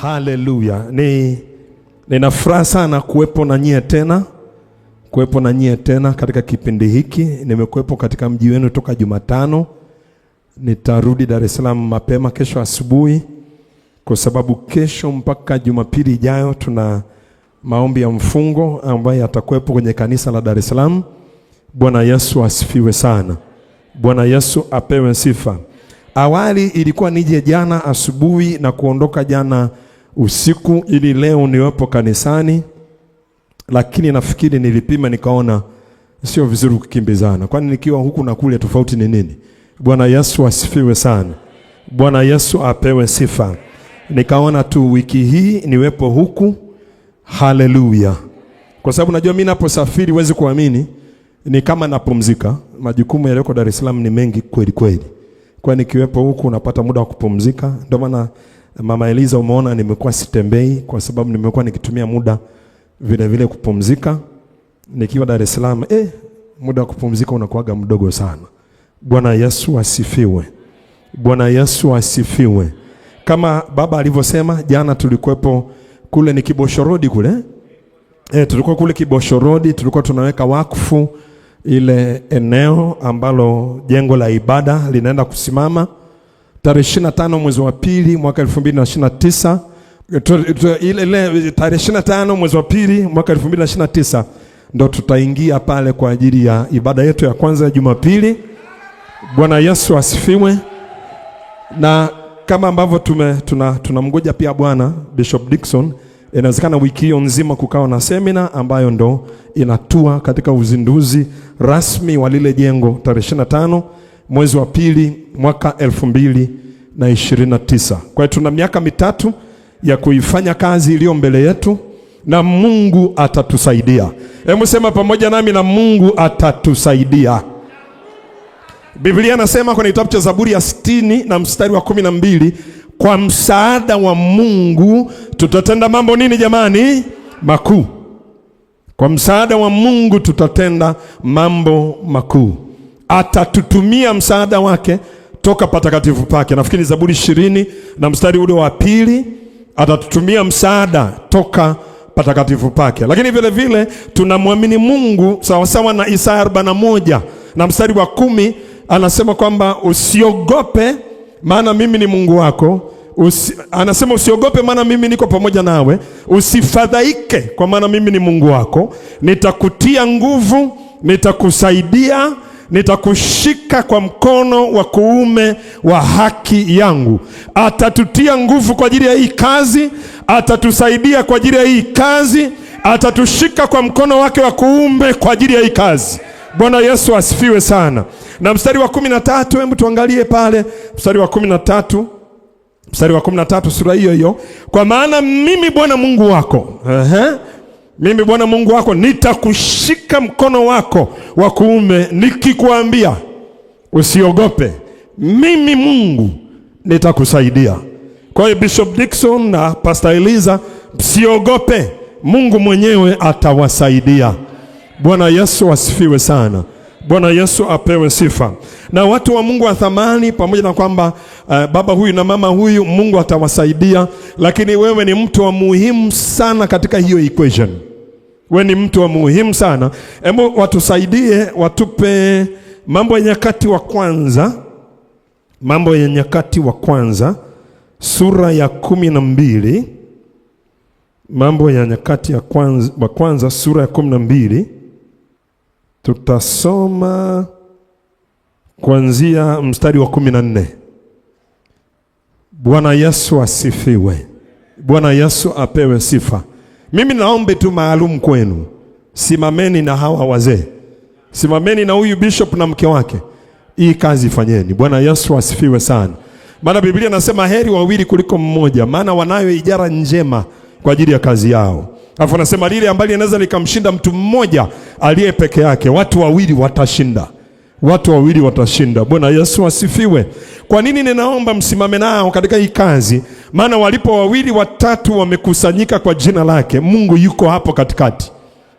Haleluya. Nina furaha sana kuwepo na nyie tena katika kipindi hiki. Nimekuwepo katika mji wenu toka Jumatano. Nitarudi Dar es Salaam mapema kesho asubuhi, kwa sababu kesho mpaka Jumapili ijayo tuna maombi ya mfungo ambayo yatakuwepo kwenye kanisa la Dar es Salaam. Bwana Yesu asifiwe sana. Bwana Yesu apewe sifa. Awali ilikuwa nije jana asubuhi na kuondoka jana usiku ili leo niwepo kanisani, lakini nafikiri nilipima nikaona sio vizuri kukimbizana. Kwani nikiwa huku na kule tofauti ni nini? Bwana Yesu asifiwe sana. Bwana Yesu apewe sifa. Nikaona tu wiki hii niwepo huku. Haleluya. Kwa sababu najua mimi naposafiri huwezi kuamini, ni kama napumzika. Majukumu yaliyoko Dar es Salaam ni mengi kweli kweli. Kwa nikiwepo huku unapata muda wa kupumzika. Ndio maana Mama Eliza umeona nimekuwa sitembei, kwa sababu nimekuwa nikitumia muda vile vile kupumzika. Nikiwa Dar es Salaam muda wa kupumzika unakuwaga mdogo sana. Bwana Yesu asifiwe. Bwana Yesu asifiwe. Kama baba alivyosema jana, tulikuwepo kule ni Kibosho Road kule. Tulikuwa kule Kibosho Road, tulikuwa tunaweka wakfu ile eneo ambalo jengo la ibada linaenda kusimama tarehe 25 mwezi wa pili mwaka 2029. Ile tarehe 25 mwezi wa pili mwaka 2029 ndo tutaingia pale kwa ajili ya ibada yetu ya kwanza ya Jumapili. Bwana Yesu asifiwe. Na kama ambavyo tunamngoja pia Bwana Bishop Dickson, inawezekana wiki hiyo nzima kukawa na semina ambayo ndo inatua katika uzinduzi rasmi wa lile jengo tarehe 25 mwezi wa pili mwaka 2029. Kwa hiyo tuna miaka mitatu ya kuifanya kazi iliyo mbele yetu, na Mungu atatusaidia. Hebu sema pamoja nami, na Mungu atatusaidia. Biblia nasema kwenye kitabu cha Zaburi ya 60 na mstari wa 12, kwa msaada wa Mungu tutatenda mambo nini jamani? Makuu. Kwa msaada wa Mungu tutatenda mambo makuu. Atatutumia msaada wake toka patakatifu pake. Nafikiri Zaburi 20 na mstari ule wa 2, atatutumia msaada toka patakatifu pake. Lakini vile vile tunamwamini Mungu sawa sawa na Isaya 41 na mstari wa 10, anasema kwamba usiogope maana mimi ni Mungu wako. Anasema usiogope maana mimi niko pamoja nawe. Usifadhaike kwa maana mimi ni Mungu wako. Nitakutia nguvu, nitakusaidia, nitakushika kwa mkono wa kuume wa haki yangu. Atatutia nguvu kwa ajili ya hii kazi, atatusaidia kwa ajili ya hii kazi, atatushika kwa mkono wake wa kuume kwa ajili ya hii kazi. Bwana Yesu asifiwe sana. Na mstari wa 13, hebu tuangalie pale mstari wa 13. Mstari wa 13 sura hiyo hiyo. Kwa maana mimi Bwana Mungu wako, mimi Bwana Mungu wako nitakushika mkono wako wa kuume nikikuambia usiogope. Mimi Mungu nitakusaidia. Kwa hiyo Bishop Dickson na Pastor Eliza, msiogope, Mungu mwenyewe atawasaidia. Bwana Yesu asifiwe sana. Bwana Yesu apewe sifa. Na watu wa Mungu wa thamani, pamoja na kwamba baba huyu na mama huyu Mungu atawasaidia, lakini wewe ni mtu wa muhimu sana katika hiyo equation. Wewe ni mtu wa muhimu sana. Hebu watusaidie, watupe Mambo ya Nyakati wa kwanza. Mambo ya Nyakati wa kwanza sura ya 12. Mambo ya Nyakati wa kwanza sura ya 12. Tutasoma kuanzia mstari wa 14. Bwana Yesu asifiwe. Bwana Yesu apewe sifa. Mimi naombe tu maalum kwenu, simameni na hawa wazee, simameni na huyu bishop na mke wake, hii kazi fanyeni. Bwana Yesu asifiwe sana. Maana Biblia nasema heri wawili kuliko mmoja, maana wanayo ijara njema kwa ajili ya kazi yao. Alafu nasema lile ambalo linaweza likamshinda mtu mmoja aliye peke yake, watu wawili watashinda. Watu wawili watashinda. Bwana Yesu asifiwe. Kwa nini ninaomba msimame nao katika hii kazi? Maana walipo wawili watatu wamekusanyika kwa jina lake, Mungu yuko hapo katikati.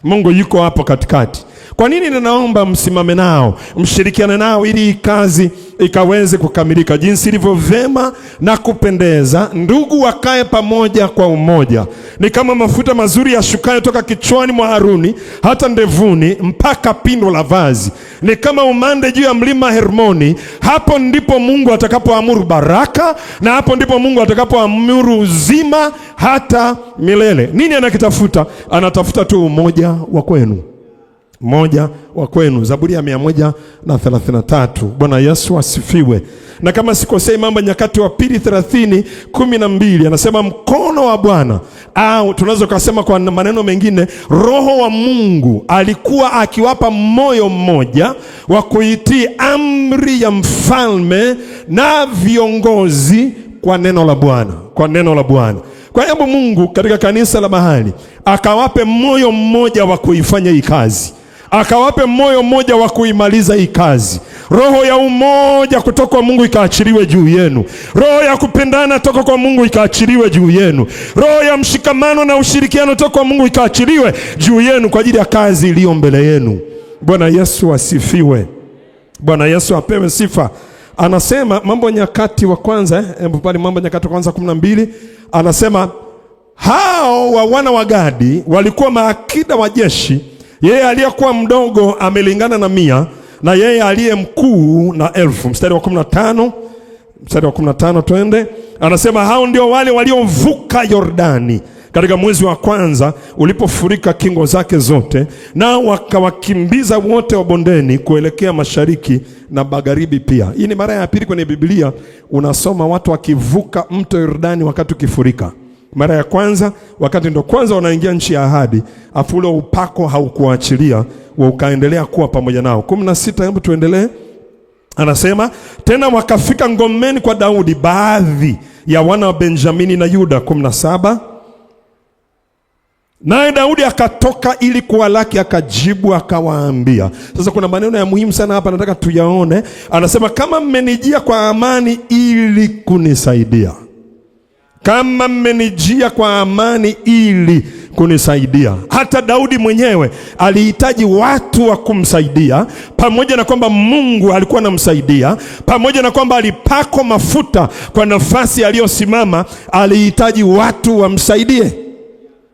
Mungu yuko hapo katikati. Kwa nini ninaomba msimame nao, mshirikiane nao ili kazi ikaweze kukamilika jinsi ilivyo vema na kupendeza. Ndugu wakae pamoja kwa umoja. Ni kama mafuta mazuri yashukayo toka kichwani mwa Haruni hata ndevuni mpaka pindo la vazi. Ni kama umande juu ya mlima Hermoni. Hapo ndipo Mungu atakapoamuru baraka, na hapo ndipo Mungu atakapoamuru uzima hata milele. Nini anakitafuta? Anatafuta tu umoja wa kwenu. Moja wa kwenu. Zaburi ya 133. Bwana Yesu asifiwe. Na kama sikosei, Mambo ya Nyakati wa Pili 30:12 anasema mkono wa Bwana, au tunaweza kusema kwa maneno mengine, Roho wa Mungu alikuwa akiwapa moyo mmoja wa kuitii amri ya mfalme na viongozi kwa neno la Bwana, kwa neno la Bwana. Kwa hiyo Mungu katika kanisa la mahali akawape moyo mmoja wa kuifanya hii kazi. Akawape moyo mmoja wa kuimaliza hii kazi. Roho ya umoja kutoka kwa Mungu ikaachiliwe juu yenu. Roho ya kupendana toka kwa Mungu ikaachiliwe juu yenu. Roho ya mshikamano na ushirikiano toka kwa Mungu ikaachiliwe juu yenu kwa ajili ya kazi iliyo mbele yenu. Bwana Yesu asifiwe. Bwana Yesu apewe sifa. Anasema Mambo ya Nyakati wa kwanza, pale Mambo ya Nyakati wa kwanza 12, anasema hao wa wana wa Gadi walikuwa maakida wa jeshi. Yeye aliyekuwa mdogo amelingana na 100, na yeye aliye mkuu na 1000. Mstari wa 15 twende. Anasema hao ndio wale waliovuka Yordani katika mwezi wa kwanza ulipofurika kingo zake zote, na wakawakimbiza wote wa bondeni kuelekea mashariki na magharibi pia. Hii ni mara ya pili kwenye Biblia unasoma watu wakivuka mto Yordani wakati ukifurika. Mara ya kwanza wakati ndo kwanza wanaingia nchi ya ahadi, afu ule upako haukuachilia, ukaendelea kuwa pamoja nao. 16, hebu tuendelee. Anasema tena wakafika ngomeni kwa Daudi baadhi ya wana wa Benjamini na Yuda. 17, naye Daudi akatoka ili kuwalaki, akajibu akawaambia. Sasa kuna maneno ya muhimu sana hapa nataka tuyaone. Anasema kama mmenijia kwa amani ili kunisaidia. Kama mmenijia kwa amani ili kunisaidia. Hata Daudi mwenyewe alihitaji watu wa kumsaidia, pamoja na kwamba Mungu alikuwa anamsaidia, pamoja na kwamba alipako mafuta kwa nafasi aliyosimama, alihitaji watu wamsaidie.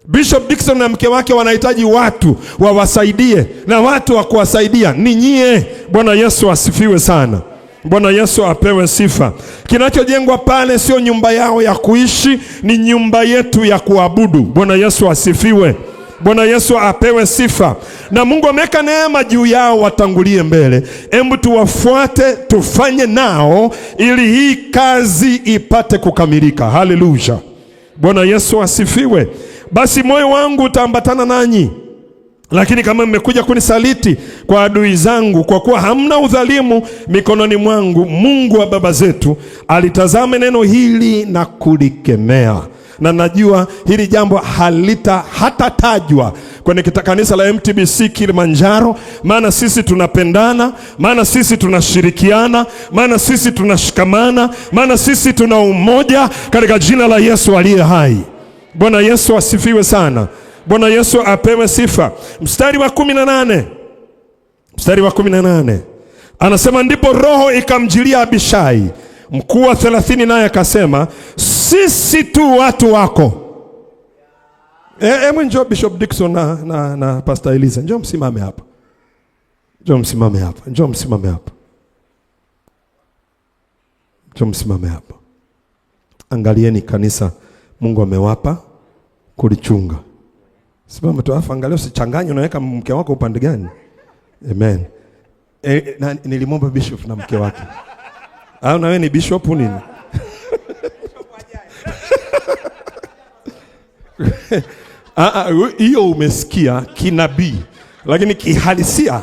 Bishop Dickson na mke wake wanahitaji watu wawasaidie, na watu wa kuwasaidia ni nyie. Bwana Yesu asifiwe sana. Bwana Yesu apewe sifa. Kinachojengwa pale sio nyumba yao ya kuishi, ni nyumba yetu ya kuabudu. Bwana Yesu asifiwe. Bwana Yesu apewe sifa. Na Mungu ameweka neema juu yao watangulie mbele. Hebu tuwafuate, tufanye nao ili hii kazi ipate kukamilika. Haleluya. Bwana Yesu asifiwe. Basi moyo wangu utaambatana nanyi. Lakini kama mmekuja kunisaliti kwa adui zangu, kwa kuwa hamna udhalimu mikononi mwangu, Mungu wa baba zetu alitazame neno hili na kulikemea. Na najua hili jambo hatatajwa kwenye kanisa la MTBC Kilimanjaro, maana sisi tunapendana, maana sisi tunashirikiana, maana sisi tunashikamana, maana sisi tuna umoja katika jina la Yesu aliye hai. Bwana Yesu asifiwe sana. Bwana Yesu apewe sifa. Mstari wa 18. Anasema ndipo roho ikamjilia Abishai mkuu wa 30, naye akasema sisi tu watu wako. Njoo Bishop Dickson na Pastor Eliza, njoo msimame hapa. Njoo msimame hapa. Angalieni kanisa Mungu amewapa kulichunga. Simama tu afa, angalia usichanganye, unaweka mke wako upande gani? Amen. Nilimwomba bishop na mke wake. Au na wewe ni bishop nini? Hiyo umesikia kinabii, lakini kihalisia.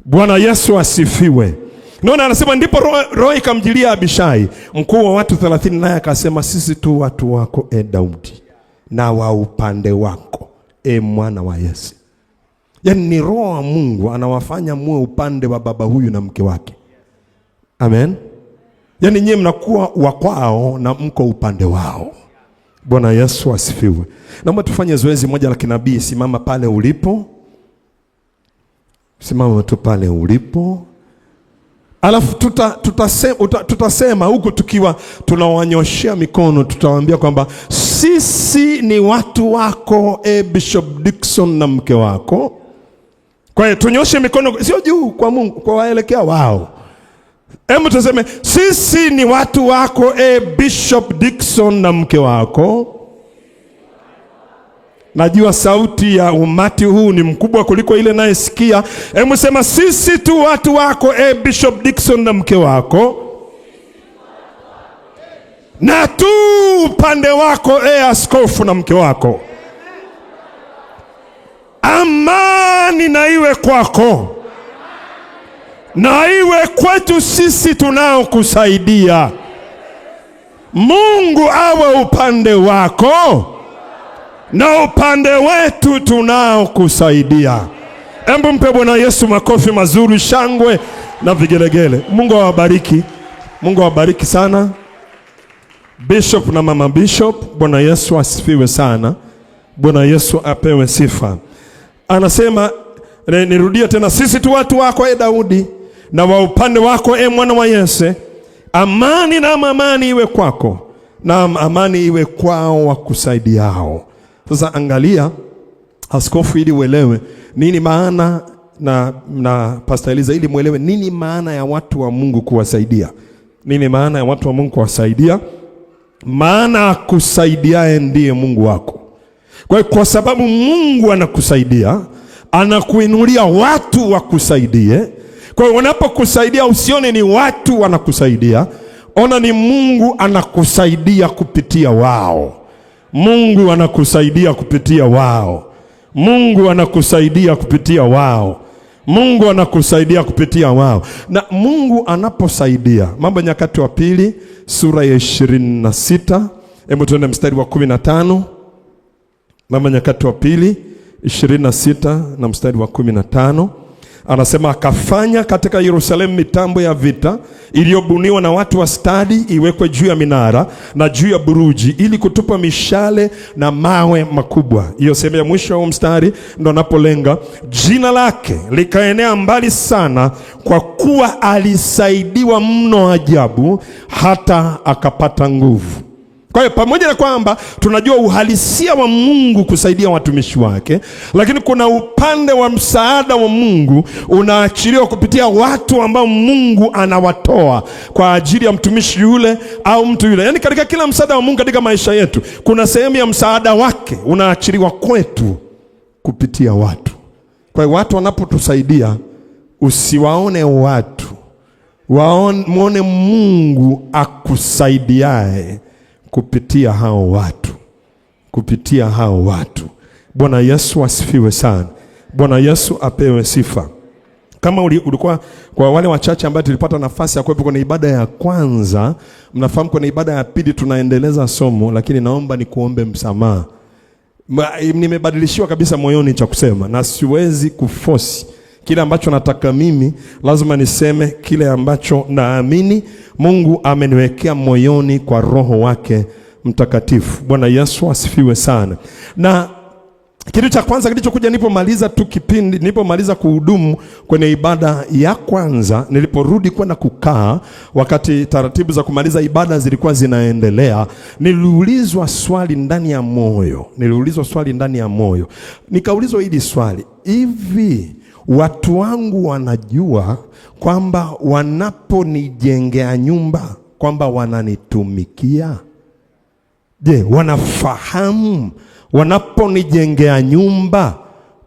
Bwana Yesu asifiwe. Naona anasema ndipo roho ikamjilia Abishai mkuu wa watu 30, naye akasema sisi tu watu wako Daudi, na wa upande wako mwana wa Yese. Yaani ni roho wa Mungu anawafanya muwe upande wa baba huyu na mke wake. Amen. Yaani nyie mnakuwa wa kwao na mko upande wao. Bwana Yesu asifiwe. Naomba tufanye zoezi moja la kinabii. Simama pale ulipo. Simama tu pale ulipo. Alafu tutasema huku tukiwa tunawanyoshea mikono, tutawaambia kwamba sisi ni watu wako, Bishop Dickson na mke wako. Kwa hiyo tunyoshe mikono, sio juu kwa Mungu, kwa waelekea wao. Hebu tuseme sisi ni watu wako, Bishop Dickson na mke wako. Najua sauti ya umati huu ni mkubwa kuliko ile nayesikia. Hebu sema sisi tu watu wako, Bishop Dickson na mke wako. Na tu upande wako, askofu na mke wako. Amani na iwe kwako, na iwe kwetu sisi tunao kusaidia. Mungu awe upande wako, na upande wetu tunao kusaidia. Hebu mpe Bwana Yesu makofi mazuri, shangwe na vigelegele. Mungu awabariki. Mungu awabariki sana Bishop na Mama Bishop. Bwana Yesu asifiwe sana. Bwana Yesu apewe sifa. Anasema, nirudia tena, sisi tu watu wako, Daudi, na wa upande wako, mwana wa Yese. Amani na amani iwe kwako, na amani iwe kwao wakusaidiao. Sasa angalia askofu, ili uelewe nini maana na Pastor Eliza, ili muelewe nini maana ya watu wa Mungu kuwasaidia. Nini maana ya watu wa Mungu kuwasaidia? Maana kusaidiaye ndiye Mungu wako. Kwa sababu Mungu anakusaidia, anakuinulia watu wakusaidie. Kwa hiyo wanapokusaidia usione ni watu wanakusaidia, ona ni Mungu anakusaidia kupitia wao. Mungu anakusaidia kupitia wao. Mungu anakusaidia kupitia wao. Mungu anakusaidia kupitia wao. Na Mungu anaposaidia, Mambo ya Nyakati wa Pili sura ya 26, hebu tuende mstari wa 15. Mambo ya Nyakati wa Pili 26 na mstari wa 15. Anasema, akafanya katika Yerusalemu mitambo ya vita iliyobuniwa na watu wa stadi, iwekwe juu ya minara na juu ya buruji, ili kutupa mishale na mawe makubwa. Hiyo sehemu ya mwisho wa mstari ndo anapolenga. Jina lake likaenea mbali sana, kwa kuwa alisaidiwa mno ajabu, hata akapata nguvu. Kwa hiyo pamoja na kwamba tunajua uhalisia wa Mungu kusaidia watumishi wake, lakini kuna upande wa msaada wa Mungu unaachiliwa kupitia watu ambao Mungu anawatoa kwa ajili ya mtumishi yule au mtu yule. Yaani katika kila msaada wa Mungu katika maisha yetu, kuna sehemu ya msaada wake unaachiliwa kwetu kupitia watu. Kwa hiyo watu wanapotusaidia, usiwaone watu, muone Mungu akusaidiaye kupitia hao watu. Kupitia hao watu. Bwana Yesu asifiwe sana. Bwana Yesu apewe sifa. Kama ulikuwa, kwa wale wachache ambao tulipata nafasi ya kuwepo kwenye ibada ya kwanza, mnafahamu kwenye ibada ya pili tunaendeleza somo, lakini naomba nikuombe msamaha. Nimebadilishiwa kabisa moyoni cha kusema, na siwezi kuforce kile ambacho nataka mimi. Lazima niseme kile ambacho naamini Mungu ameniwekea moyoni kwa Roho wake Mtakatifu. Bwana Yesu asifiwe sana. Na kitu cha kwanza kilichokuja nilipomaliza kuhudumu kwenye ibada ya kwanza, niliporudi kwenda kukaa, wakati taratibu za kumaliza ibada zilikuwa zinaendelea, niliulizwa swali ndani ya moyo. Nikaulizwa hili swali, hivi watu wangu wanajua kwamba wanaponijengea nyumba kwamba wananitumikia? Je, wanafahamu wanaponijengea nyumba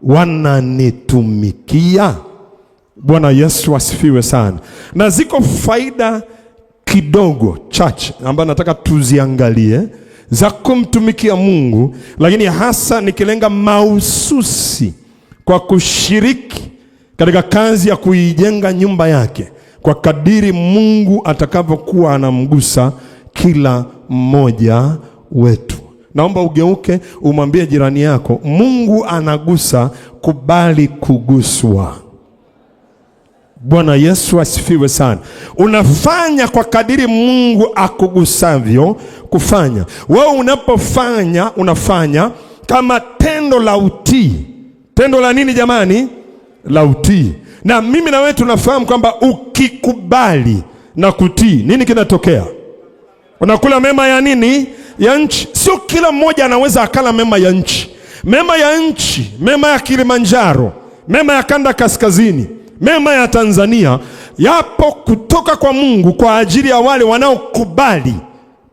wananitumikia? Bwana Yesu asifiwe sana. Na ziko faida kidogo chache ambazo nataka tuziangalie za kumtumikia Mungu, lakini hasa nikilenga mahususi kwa kushiriki katika kazi ya kuijenga nyumba yake, kwa kadiri Mungu atakavyokuwa anamgusa kila mmoja wetu. Naomba ugeuke umwambie jirani yako, Mungu anagusa, kubali kuguswa. Bwana Yesu asifiwe sana. Unafanya kwa kadiri Mungu akugusavyo kufanya. Wewe unapofanya, unafanya kama tendo la utii. Tendo la nini jamani? La utii. Na mimi na wewe tunafahamu kwamba ukikubali na kutii, nini kinatokea? Unakula mema ya nini? Ya nchi. Sio kila mmoja anaweza akala mema ya nchi. Mema ya nchi, mema ya Kilimanjaro, mema ya kanda kaskazini, mema ya Tanzania yapo kutoka kwa Mungu kwa ajili ya wale wanaokubali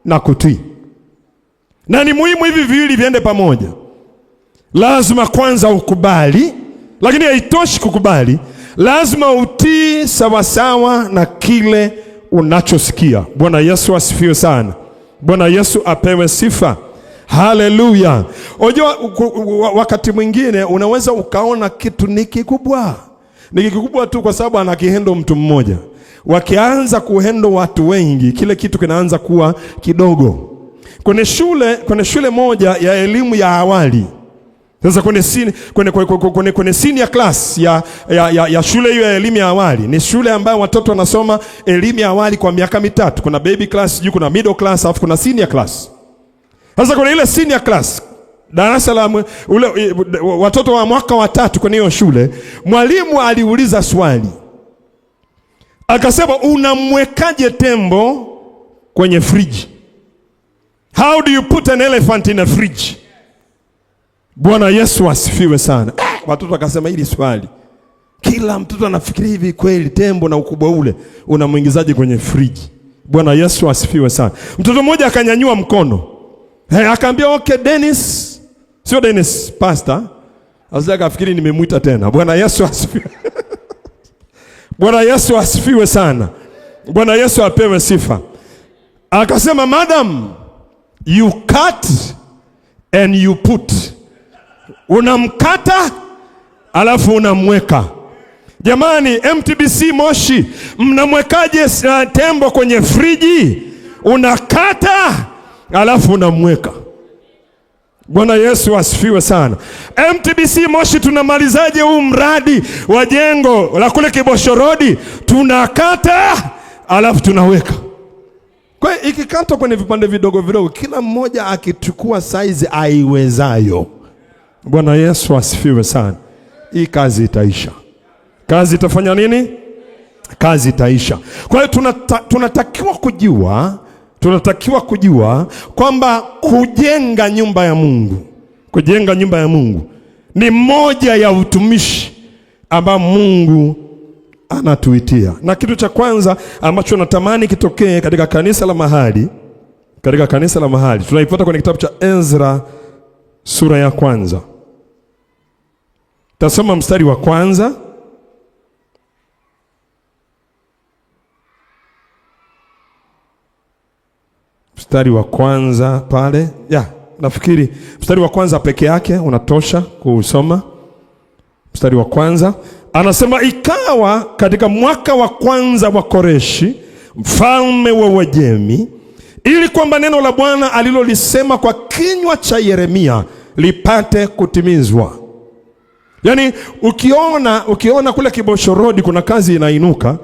na kutii. Na ni muhimu hivi viwili viende pamoja. Lazima kwanza ukubali, lakini haitoshi kukubali. Lazima utii sawasawa na kile unachosikia. Bwana Yesu asifiwe sana. Bwana Yesu apewe sifa. Haleluya. Unajua wakati mwingine unaweza ukaona kitu ni kikubwa. Ni kikubwa tu kwa sababu anakihendo mtu mmoja. Wakianza kuhendo watu wengi, kile kitu kinaanza kuwa kidogo. Kwenye shule moja ya elimu ya awali. Sasa kwenye senior class ya shule hiyo ya elimu ya awali, ni shule ambayo watoto wanasoma elimu ya awali kwa miaka mitatu. Kuna baby class, juu kuna middle class, alafu kuna senior class. Sasa kuna ile senior class, darasa la watoto wa mwaka wa 3 kwenye hiyo shule, mwalimu aliuliza swali. Akasema, unamwekaje tembo kwenye fridge? How do you put an elephant in a fridge? Bwana Yesu asifiwe sana. Watoto akasema hili swali, kila mtoto anafikiri hivi, kweli tembo na ukubwa ule unamuingizaje kwenye fridge? Bwana Yesu asifiwe sana. Mtoto mmoja akanyanyua mkono. Akaambia okay Dennis. Sio Dennis, pastor. Azaka akafikiri nimemuita tena. Bwana Yesu asifiwe. Bwana Yesu asifiwe sana. Bwana Yesu apewe sifa. Akasema, madam, you cut and you put. Unamkata alafu unamweka. Jamani, MTBC Moshi, mnamwekaje tembo kwenye friji? Unakata alafu unamweka. Bwana Yesu asifiwe sana. MTBC Moshi, tunamalizaje huu mradi wa jengo la kule Kibosho Road? Tunakata alafu tunaweka. Kwa hiyo ikikatwa kwenye vipande vidogo vidogo, kila mmoja akichukua size aiwezayo. Bwana Yesu asifiwe sana. Hii kazi itaisha. Kazi itafanya nini? Kazi itaisha. Kwa hiyo tunatakiwa kujua kwamba kujenga nyumba ya Mungu ni moja ya utumishi ambao Mungu anatuitia. Na kitu cha kwanza ambacho natamani kitokee katika kanisa la mahali, tunaipata kwenye kitabu cha Ezra sura ya 1. Tasoma mstari wa 1. Mstari wa 1 pale. Nafikiri mstari wa 1 peke yake unatosha kusoma. Mstari wa 1 anasema, ikawa katika mwaka wa 1 wa Koreshi mfalme wa Uajemi, ili kwamba neno la Bwana alilolisema kwa kinywa cha Yeremia lipate kutimizwa. Yaani ukiona kule Kibosho Road kuna kazi inainuka,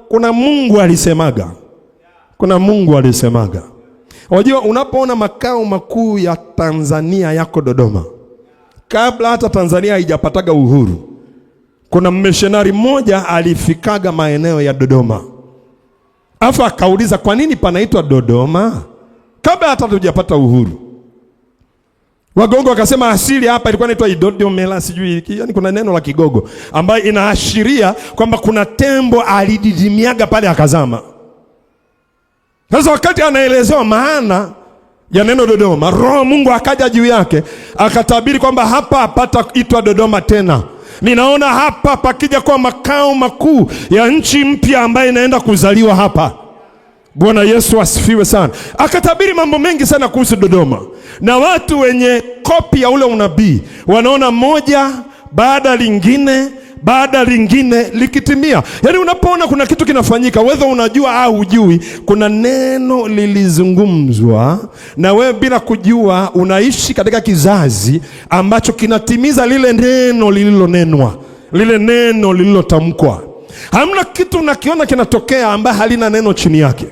kuna Mungu alisemaga. Unajua, unapoona makao makuu ya Tanzania yako Dodoma, kabla hata Tanzania haijapataga uhuru, kuna mmissionari mmoja alifikaga maeneo ya Dodoma. Afa akauliza kwa nini panaitwa Dodoma kabla hata tujapata uhuru. Wagongo wakasema asili hapa ilikuwa inaitwa Idodomela, sijui, yani kuna neno la Kigogo ambayo inaashiria kwamba kuna tembo alididimiaga pale akazama. Sasa wakati anaelezewa maana ya neno Dodoma, Roho Mungu akaja juu yake akatabiri kwamba hapa hapataitwa Dodoma tena. Ninaona hapa pakija kwa makao makuu ya nchi mpya ambayo inaenda kuzaliwa hapa. Bwana Yesu asifiwe sana. Akatabiri mambo mengi sana kuhusu Dodoma. Na watu wenye kopi ya ule unabii wanaona moja baada lingine likitimia. Yaani unapoona kuna kitu kinafanyika, whether unajua au hujui, kuna neno lilizungumzwa na wewe bila kujua unaishi katika kizazi ambacho kinatimiza lile neno lililonenwa, lile neno lililotamkwa. Hamna kitu unakiona kinatokea ambaye halina neno chini yake.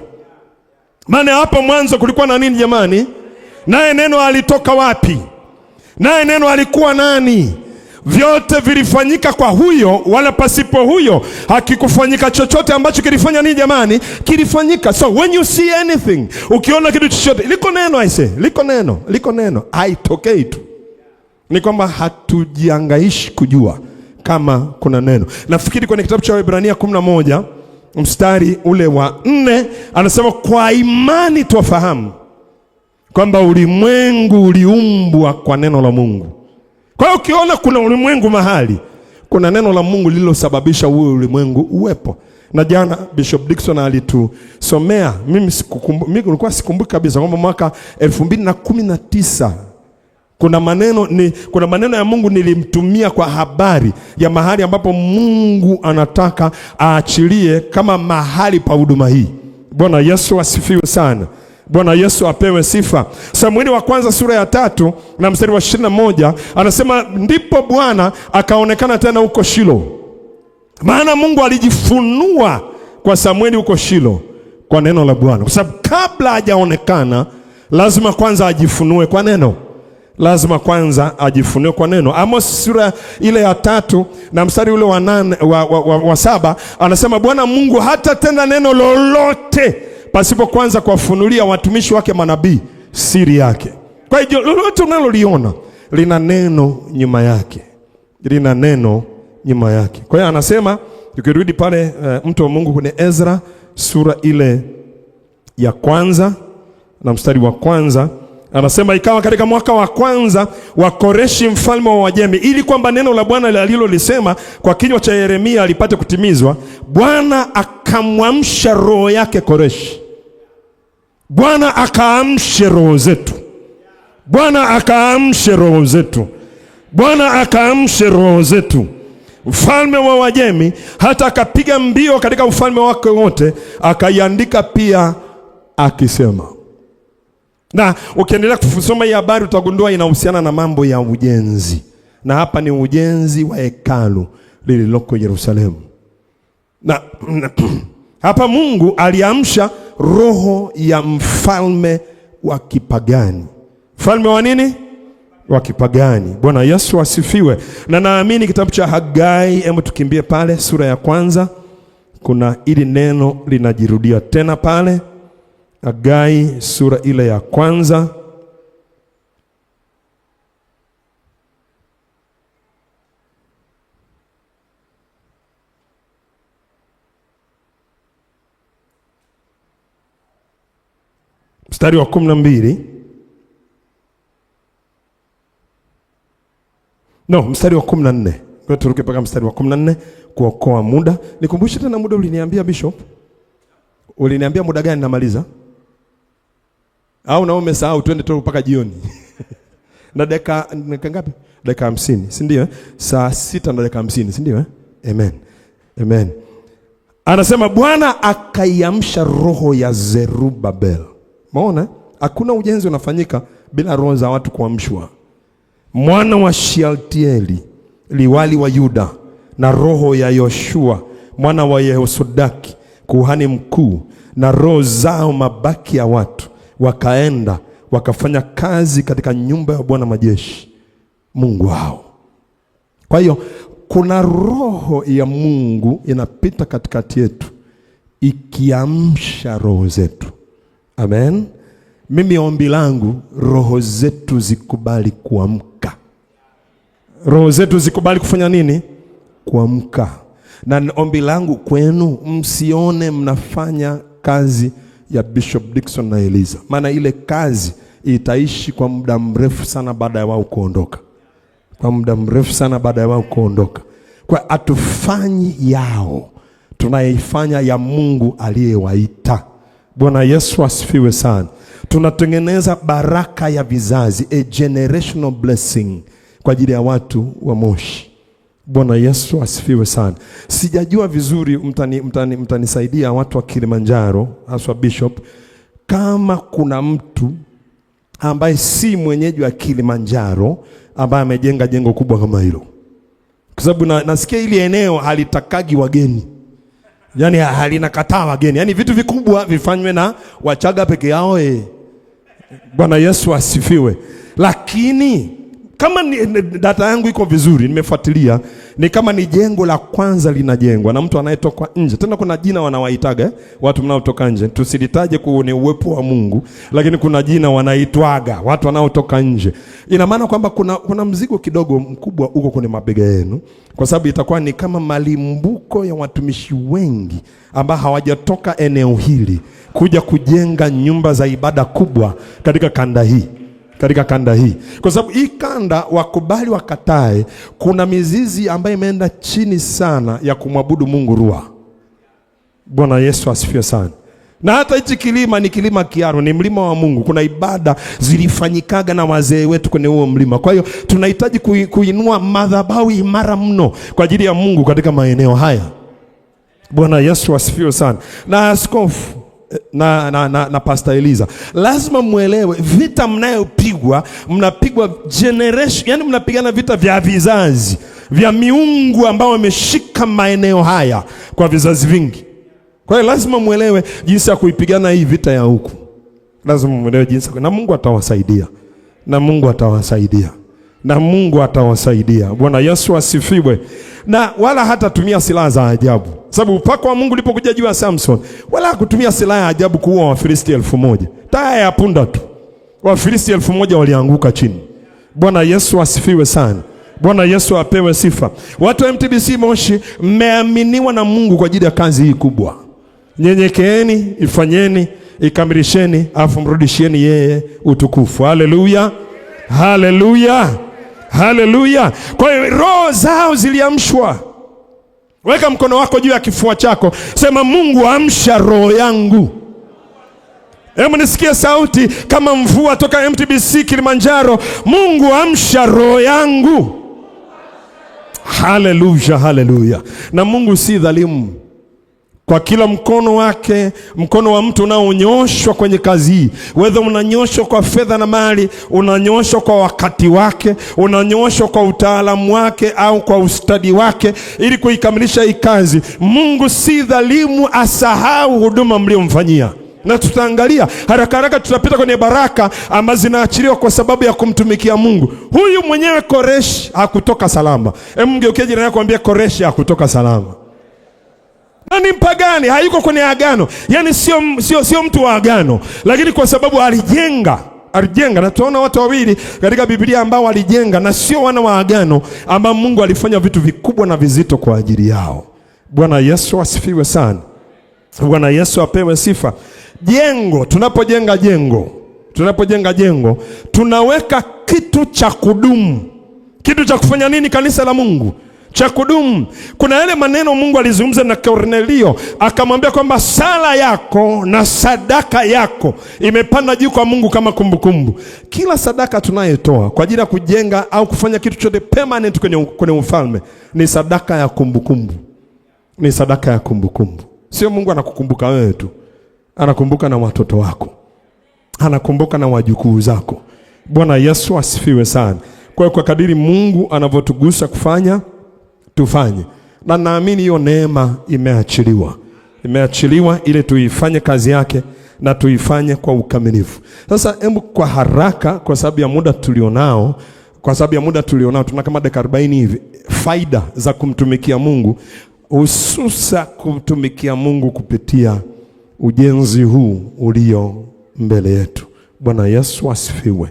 Maana hapo mwanzo kulikuwa na nini jamani? Naye neno alitoka wapi? Naye neno alikuwa nani? Vyote vilifanyika kwa huyo, wala pasipo huyo hakikufanyika chochote ambacho kilifanya nini jamani? Kilifanyika. So when you see anything, ukiona kitu chochote, liko neno aise, liko neno, haitokei tu. Ni kwamba hatujiangaishi kujua kama kuna neno. Nafikiri kwenye kitabu cha Waebrania 11 mstari ule wa 4 anasema kwa imani twafahamu kwamba ulimwengu uliumbwa kwa neno la Mungu. Kwa hiyo ukiona kuna ulimwengu mahali, kuna neno la Mungu lililosababisha uwe ulimwengu uwepo. Na jana Bishop Dickson alitusomea, mimi nilikuwa sikumbuki kabisa kwamba mwaka 2019 kuna maneno ya Mungu nilimtumia kwa habari ya mahali ambapo Mungu anataka aachilie kama mahali pa huduma hii. Bwana Yesu asifiwe sana. Bwana Yesu apewe sifa. Samueli wa kwanza sura ya 3 na mstari wa 21 anasema ndipo Bwana akaonekana tena huko Shilo. Maana Mungu alijifunua kwa Samueli huko Shilo kwa neno la Bwana. Kwa sababu kabla hajaonekana lazima kwanza ajifunue kwa neno. Lazima kwanza ajifunue kwa neno. Amos sura ile ya 3 na mstari ule wa 7 anasema Bwana Mungu hata tena neno lolote pasipo kwanza kuwafunulia watumishi wake manabii siri yake. Kwa hiyo lolote unaloliona lina neno nyuma yake. Lina neno nyuma yake. Kwa hiyo anasema tukirudi pale mtu wa Mungu kwenye Ezra sura ile ya 1 na mstari wa 1 anasema ikawa katika mwaka wa 1 wa Koreshi mfalme wa Wajemi, ili kwamba neno la Bwana alilolisema kwa kinywa cha Yeremia alipate kutimizwa, Bwana akamwamsha roho yake Koreshi. Bwana akaamshe roho zetu. Bwana akaamshe roho zetu. Bwana akaamshe roho zetu. Mfalme wa Wajemi hata akapiga mbio katika ufalme wake wote, akaiandika pia akisema. Na ukiendelea kusoma hii habari utagundua inahusiana na mambo ya ujenzi. Na hapa ni ujenzi wa hekalu lililoko Yerusalemu. Na hapa Mungu aliamsha roho ya mfalme wa kipagani. Mfalme wa nini? Wa kipagani. Bwana Yesu asifiwe. Na naamini kitabu cha Hagai, hebu tukimbie pale sura ya 1. Kuna ili neno linajirudia tena pale. Hagai sura ile ya 1. Mstari wa 12. No, mstari wa 14. Kwa turuke mpaka mstari wa 14 kuokoa muda. Nikumbushe tena muda uliniambia Bishop. Uliniambia muda gani namaliza? Au na umesahau twende tu mpaka jioni? Na dakika ngapi? Dakika 50, si ndio? Saa 6 na dakika 50, si ndio? Amen. Amen. Anasema Bwana akaiamsha roho ya Zerubabel. Maona? Hakuna ujenzi unafanyika bila roho za watu kuamshwa. Mwana wa Shealtieli, liwali wa Yuda, na roho ya Yoshua, mwana wa Yehosodaki, kuhani mkuu, na roho zao mabaki ya watu, wakaenda wakafanya kazi katika nyumba ya Bwana majeshi Mungu wao. Kwa hiyo kuna roho ya Mungu inapita katikati yetu ikiamsha roho zetu. Amen. Mimi ombi langu roho zetu zikubali kuamka. Roho zetu zikubali kufanya nini? Kuamka. Na ombi langu kwenu, msione mnafanya kazi ya Bishop Dickson na Eliza. Maana ile kazi itaishi kwa muda mrefu sana baada ya wao kuondoka. Kwa muda mrefu sana baada ya wao kuondoka. Kwa atufanyi yao, tunaifanya ya Mungu aliyewaita. Bwana Yesu asifiwe sana. Tunatengeneza baraka ya vizazi, a generational blessing kwa ajili ya watu wa Moshi. Bwana Yesu asifiwe sana. Sijajua vizuri, mtanisaidia watu wa Kilimanjaro, haswa Bishop, kama kuna mtu ambaye si mwenyeji wa Kilimanjaro ambaye amejenga jengo kubwa kama hilo. Kwa sababu nasikia ili eneo halitakagi wageni. Yaani halinakataa wageni. Yaani vitu vikubwa vifanywe na Wachaga peke yao. Bwana Yesu asifiwe. Lakini kama data yangu iko vizuri, nimefuatilia, ni kama ni jengo la kwanza linajengwa na mtu anayetoka nje. Tena kuna jina wanawaitaga watu mnaotoka nje. Tusilitaje kuone uwepo wa Mungu, lakini kuna jina wanaitwaga watu wanaotoka nje. Ina maana kwamba kuna mzigo kidogo mkubwa uko kwenye mabega yenu, kwa sababu itakuwa ni kama malimbuko ya watumishi wengi ambao hawajatoka eneo hili kuja kujenga nyumba za ibada kubwa katika kanda hii. Kwa sababu hii kanda, wakubali wakatae, kuna mizizi ambayo imeenda chini sana ya kumwabudu Mungu Rua. Bwana Yesu asifiwe sana. Na hata hichi kilima ni kilima Kiaro, ni mlima wa Mungu. Kuna ibada zilifanyikaga na wazee wetu kwenye huo mlima. Kwa hiyo tunahitaji kuinua madhabahu imara mno kwa ajili ya Mungu katika maeneo haya. Bwana Yesu asifiwe sana. Na askofu na Pastor Eliza, lazima muelewe vita mnayopigwa, mnapigwa generation, yani mnapigana vita vya vizazi vya miungu ambao wameshika maeneo haya kwa vizazi vingi. Kwa hiyo lazima muelewe jinsi ya kuipigana hii vita ya huku. Lazima muelewe jinsi, na Mungu atawasaidia. Bwana Yesu asifiwe. Na wala hata tumia silaha za ajabu. Sababu upako wa Mungu ulipokuja juu ya Samson, wala hakutumia silaha ya ajabu kuua Wafilisti 1000. Taya ya punda tu, Wafilisti 1000 walianguka chini. Bwana Yesu asifiwe sana. Bwana Yesu apewe sifa. Watu wa MTBC Moshi, mmeaminiwa na Mungu kwa ajili ya kazi hii kubwa. Nyenyekeeni, ifanyeni, ikamilisheni, afu mrudishieni yeye utukufu. Haleluya. Kwa hiyo roho zao ziliamshwa. Weka mkono wako juu ya kifua chako, sema Mungu amsha roho yangu. Hebu nisikie sauti kama mvua toka MTBC Kilimanjaro, Mungu amsha roho yangu. Haleluya. Na Mungu si dhalimu. Kwa kila mkono wake, mkono wa mtu unaonyoshwa kwenye kazi hii, whether unanyoshwa kwa fedha na mali, unanyoshwa kwa wakati wake, unanyoshwa kwa utaalamu wake au kwa ustadi wake ili kuikamilisha hii kazi. Mungu si dhalimu asahau huduma mliomfanyia. Na tutaangalia haraka tutapita kwenye baraka ambazo zinaachiliwa kwa sababu ya kumtumikia Mungu. Huyu mwenyewe Koreshi hakutoka salama. Mgeukie jirani yako mwambie Koreshi hakutoka salama. Na ni mpagani, hayuko kwenye agano. Yaani sio mtu wa agano, lakini kwa sababu alijenga. Na tunaona watu wawili katika Biblia ambao walijenga na sio wana wa agano, ambao Mungu alifanya vitu vikubwa na vizito kwa ajili yao. Bwana Yesu asifiwe sana. Bwana Yesu apewe sifa. Tunapojenga jengo, tunaweka kitu cha kudumu. Kitu cha kufanya nini, kanisa la Mungu? Cha kudumu. Kuna yale maneno Mungu alizungumza na Kornelio, akamwambia kwamba sala yako na sadaka yako imepanda juu kwa Mungu kama kumbukumbu. Kila sadaka tunayotoa kwa ajili ya kujenga au kufanya kitu chote permanent kwenye ufalme ni sadaka ya kumbukumbu. Sio Mungu anakukumbuka wewe tu, anakumbuka na watoto wako, anakumbuka na wajukuu zako. Bwana Yesu asifiwe sana. Kwa kadiri Mungu anavyotugusa kufanya, tufanye. Na naamini hiyo neema imeachiliwa ili tuifanye kazi yake na tuifanye kwa ukamilifu. Sasa hebu kwa haraka, kwa sababu ya muda tulionao, tuna kama dakika 40 hivi, faida za kumtumikia Mungu, hususa kumtumikia Mungu kupitia ujenzi huu ulio mbele yetu. Bwana Yesu asifiwe.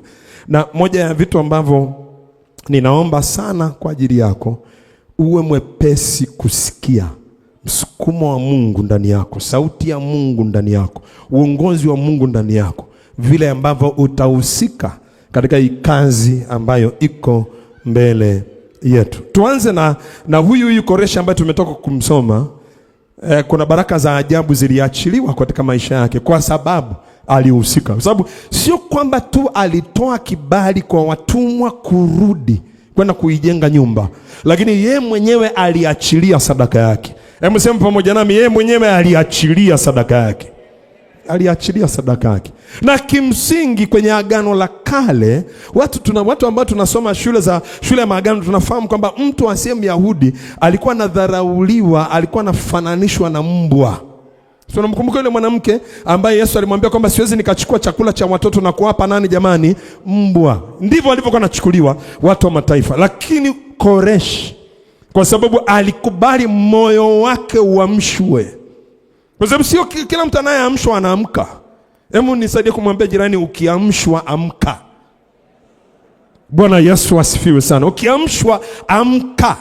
Na moja ya vitu ambavyo ninaomba sana kwa ajili yako, uwe mwepesi kusikia msukumo wa Mungu ndani yako, sauti ya Mungu ndani yako, uongozi wa Mungu ndani yako, vile ambavyo utahusika katika hii kazi ambayo iko mbele yetu. Tuanze na huyu Koreshi ambaye tumetoka kumsoma. Kuna baraka za ajabu ziliachiliwa katika maisha yake kwa sababu alihusika. Kwa sababu sio kwamba tu alitoa kibali kwa watumwa kurudi kwenda kuijenga nyumba, lakini yeye mwenyewe aliachilia sadaka yake. Hebu sema pamoja nami, yeye mwenyewe aliachilia sadaka yake. aliachilia sadaka yake. Na kimsingi kwenye Agano la Kale, watu ambao tunasoma shule ya maagano tunafahamu kwamba mtu asiye Myahudi alikuwa anadharauliwa, alikuwa anafananishwa na mbwa. So namkumbuka yule mwanamke ambaye Yesu alimwambia kwamba siwezi nikachukua chakula cha watoto na kuwapa nani jamani? Mbwa. Ndivyo walivyokuwa nachukuliwa watu wa mataifa. Lakini Koreshi, kwa sababu alikubali moyo wake uamshwe. Kwa sababu sio kila mtu anayeamshwa anaamka. Hebu nisaidie kumwambia jirani, ukiamshwa amka. Bwana Yesu asifiwe sana. Ukiamshwa amka.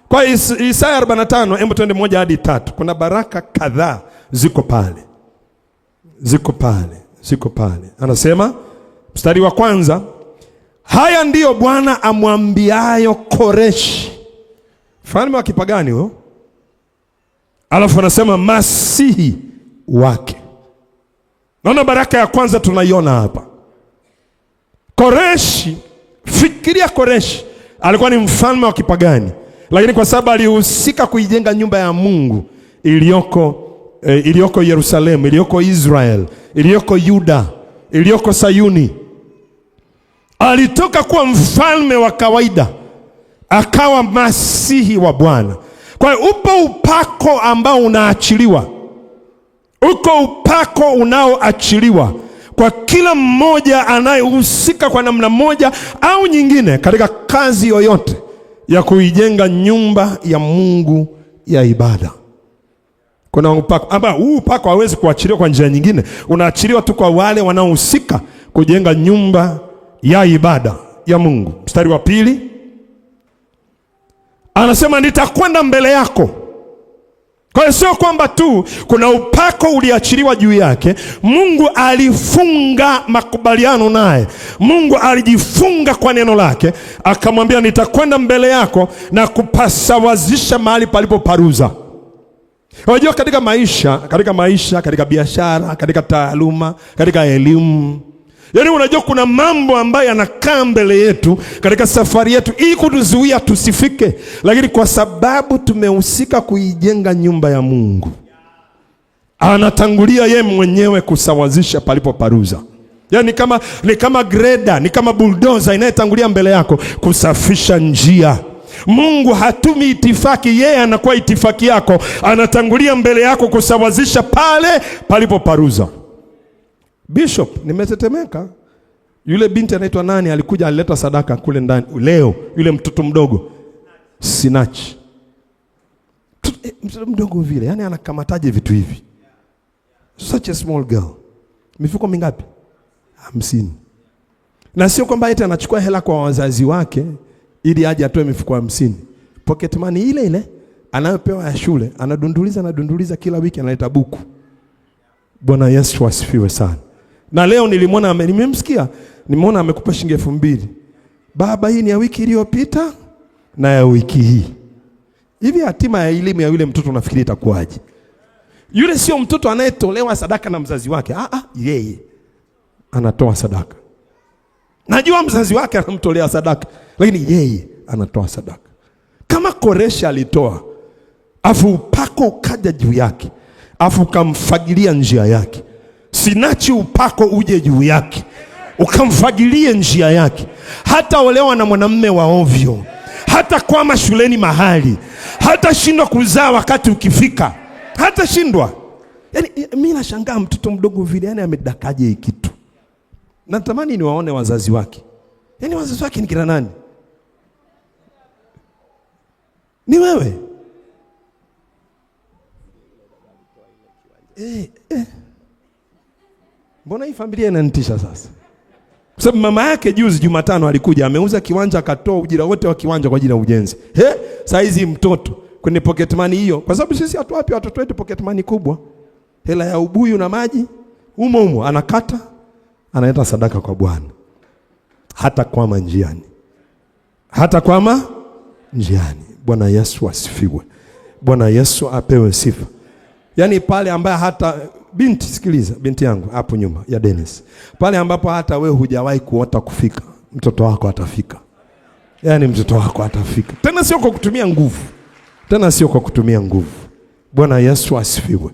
Kwa Isaya 45, hebu tuende 1 hadi 3. Kuna baraka kadhaa ziko pale. Anasema mstari wa kwanza, haya ndiyo Bwana amwambiayo Koreshi, mfalme wa kipagani huyo. Alafu anasema masihi wake. Naona baraka ya kwanza tunaiona hapa. Koreshi, fikiria Koreshi alikuwa ni mfalme wa kipagani, lakini kwa sababu alihusika kuijenga nyumba ya Mungu iliyoko Yerusalemu, iliyoko Israel, iliyoko Yuda, iliyoko Sayuni, alitoka kuwa mfalme wa kawaida akawa masihi wa Bwana. Kwa hiyo upo upako ambao unaachiliwa. Uko upako unaoachiliwa kwa kila mmoja anayehusika kwa namna moja au nyingine katika kazi yoyote ya kuijenga nyumba ya Mungu ya ibada. Kuna upako ambao huu upako hawezi kuachiliwa kwa njia nyingine. Unaachiliwa tu kwa wale wanaohusika kujenga nyumba ya ibada ya Mungu. Mstari wa 2 anasema nitakwenda mbele yako. Kwa hiyo sio kwamba tu kuna upako uliachiliwa juu yake. Mungu alifunga makubaliano naye. Mungu alijifunga kwa neno lake, akamwambia nitakwenda mbele yako na kupasawazisha mahali palipo paruza. Unajua katika maisha, katika biashara, katika taaluma, katika elimu, yaani unajua kuna mambo ambayo yanakaa mbele yetu katika safari yetu ili kutuzuia tusifike, lakini kwa sababu tumehusika kuijenga nyumba ya Mungu, anatangulia yeye mwenyewe kusawazisha palipo paruza. Yaani ni kama grader, ni kama bulldozer inayetangulia mbele yako kusafisha njia. Mungu hatumi itifaki, yeye anakuwa itifaki yako, anatangulia mbele yako kusawazisha pale palipo paruza. Bishop, nimetetemeka. Yule binti anaitwa nani alikuja alileta sadaka kule ndani leo, yule mtoto mdogo Sinachi. Mtoto mdogo vile, yani anakamataje vitu hivi? Such a small girl. Mifuko mingapi? 50. Na sio kwamba eti anachukua hela kwa wazazi wake ili aje atoe mifuko 50. Pocket money ile anayopewa ya shule, anadunduliza kila wiki, analeta buku. Bwana Yesu asifiwe sana. Na leo nimemsikia, nimeona amekupa shilingi 2000. Baba, hii ni ya wiki iliyopita na ya wiki hii. Hivi hatima ya elimu ya yule mtoto unafikiri itakuwaje? Yule sio mtoto anayetolewa sadaka na mzazi wake. Yeye anatoa sadaka. Najua mzazi wake anamtolea sadaka, lakini yeye anatoa sadaka. Kama Koreshi alitoa, afu upako ukaja juu yake, afu ukamfagilia njia yake. Sinachi upako uje juu yake, ukamfagilie njia yake. Hata olewa na mwanamume wa ovyo, hata kwama shuleni mahali, hata shindwa kuzaa wakati ukifika, hata shindwa. Yaani mimi nashangaa mtoto mdogo vile, yani amedakaje hiki kitu. Natamani niwaone wazazi wake. Yaani wazazi wake ni kina nani? Ni wewe. Mbona hii familia inanitisha sasa? Kwa sababu mama yake juzi Jumatano alikuja, ameuza kiwanja, akatoa ujira wote wa kiwanja kwa ajili ya ujenzi. Saizi mtoto kwenye pocket money hiyo, kwa sababu sisi hatuwapi watoto wetu pocket money kubwa. Hela ya ubuyu na maji umo anakata, analeta sadaka kwa Bwana. Hata kwama njiani. Bwana Yesu asifiwe. Bwana Yesu apewe sifa. Yaani pale ambaye hata binti, sikiliza binti yangu hapo nyuma ya Dennis, pale ambapo hata wewe hujawahi kuota kufika, mtoto wako atafika. Yaani mtoto wako atafika. Tena sio kwa kutumia nguvu. Bwana Yesu asifiwe.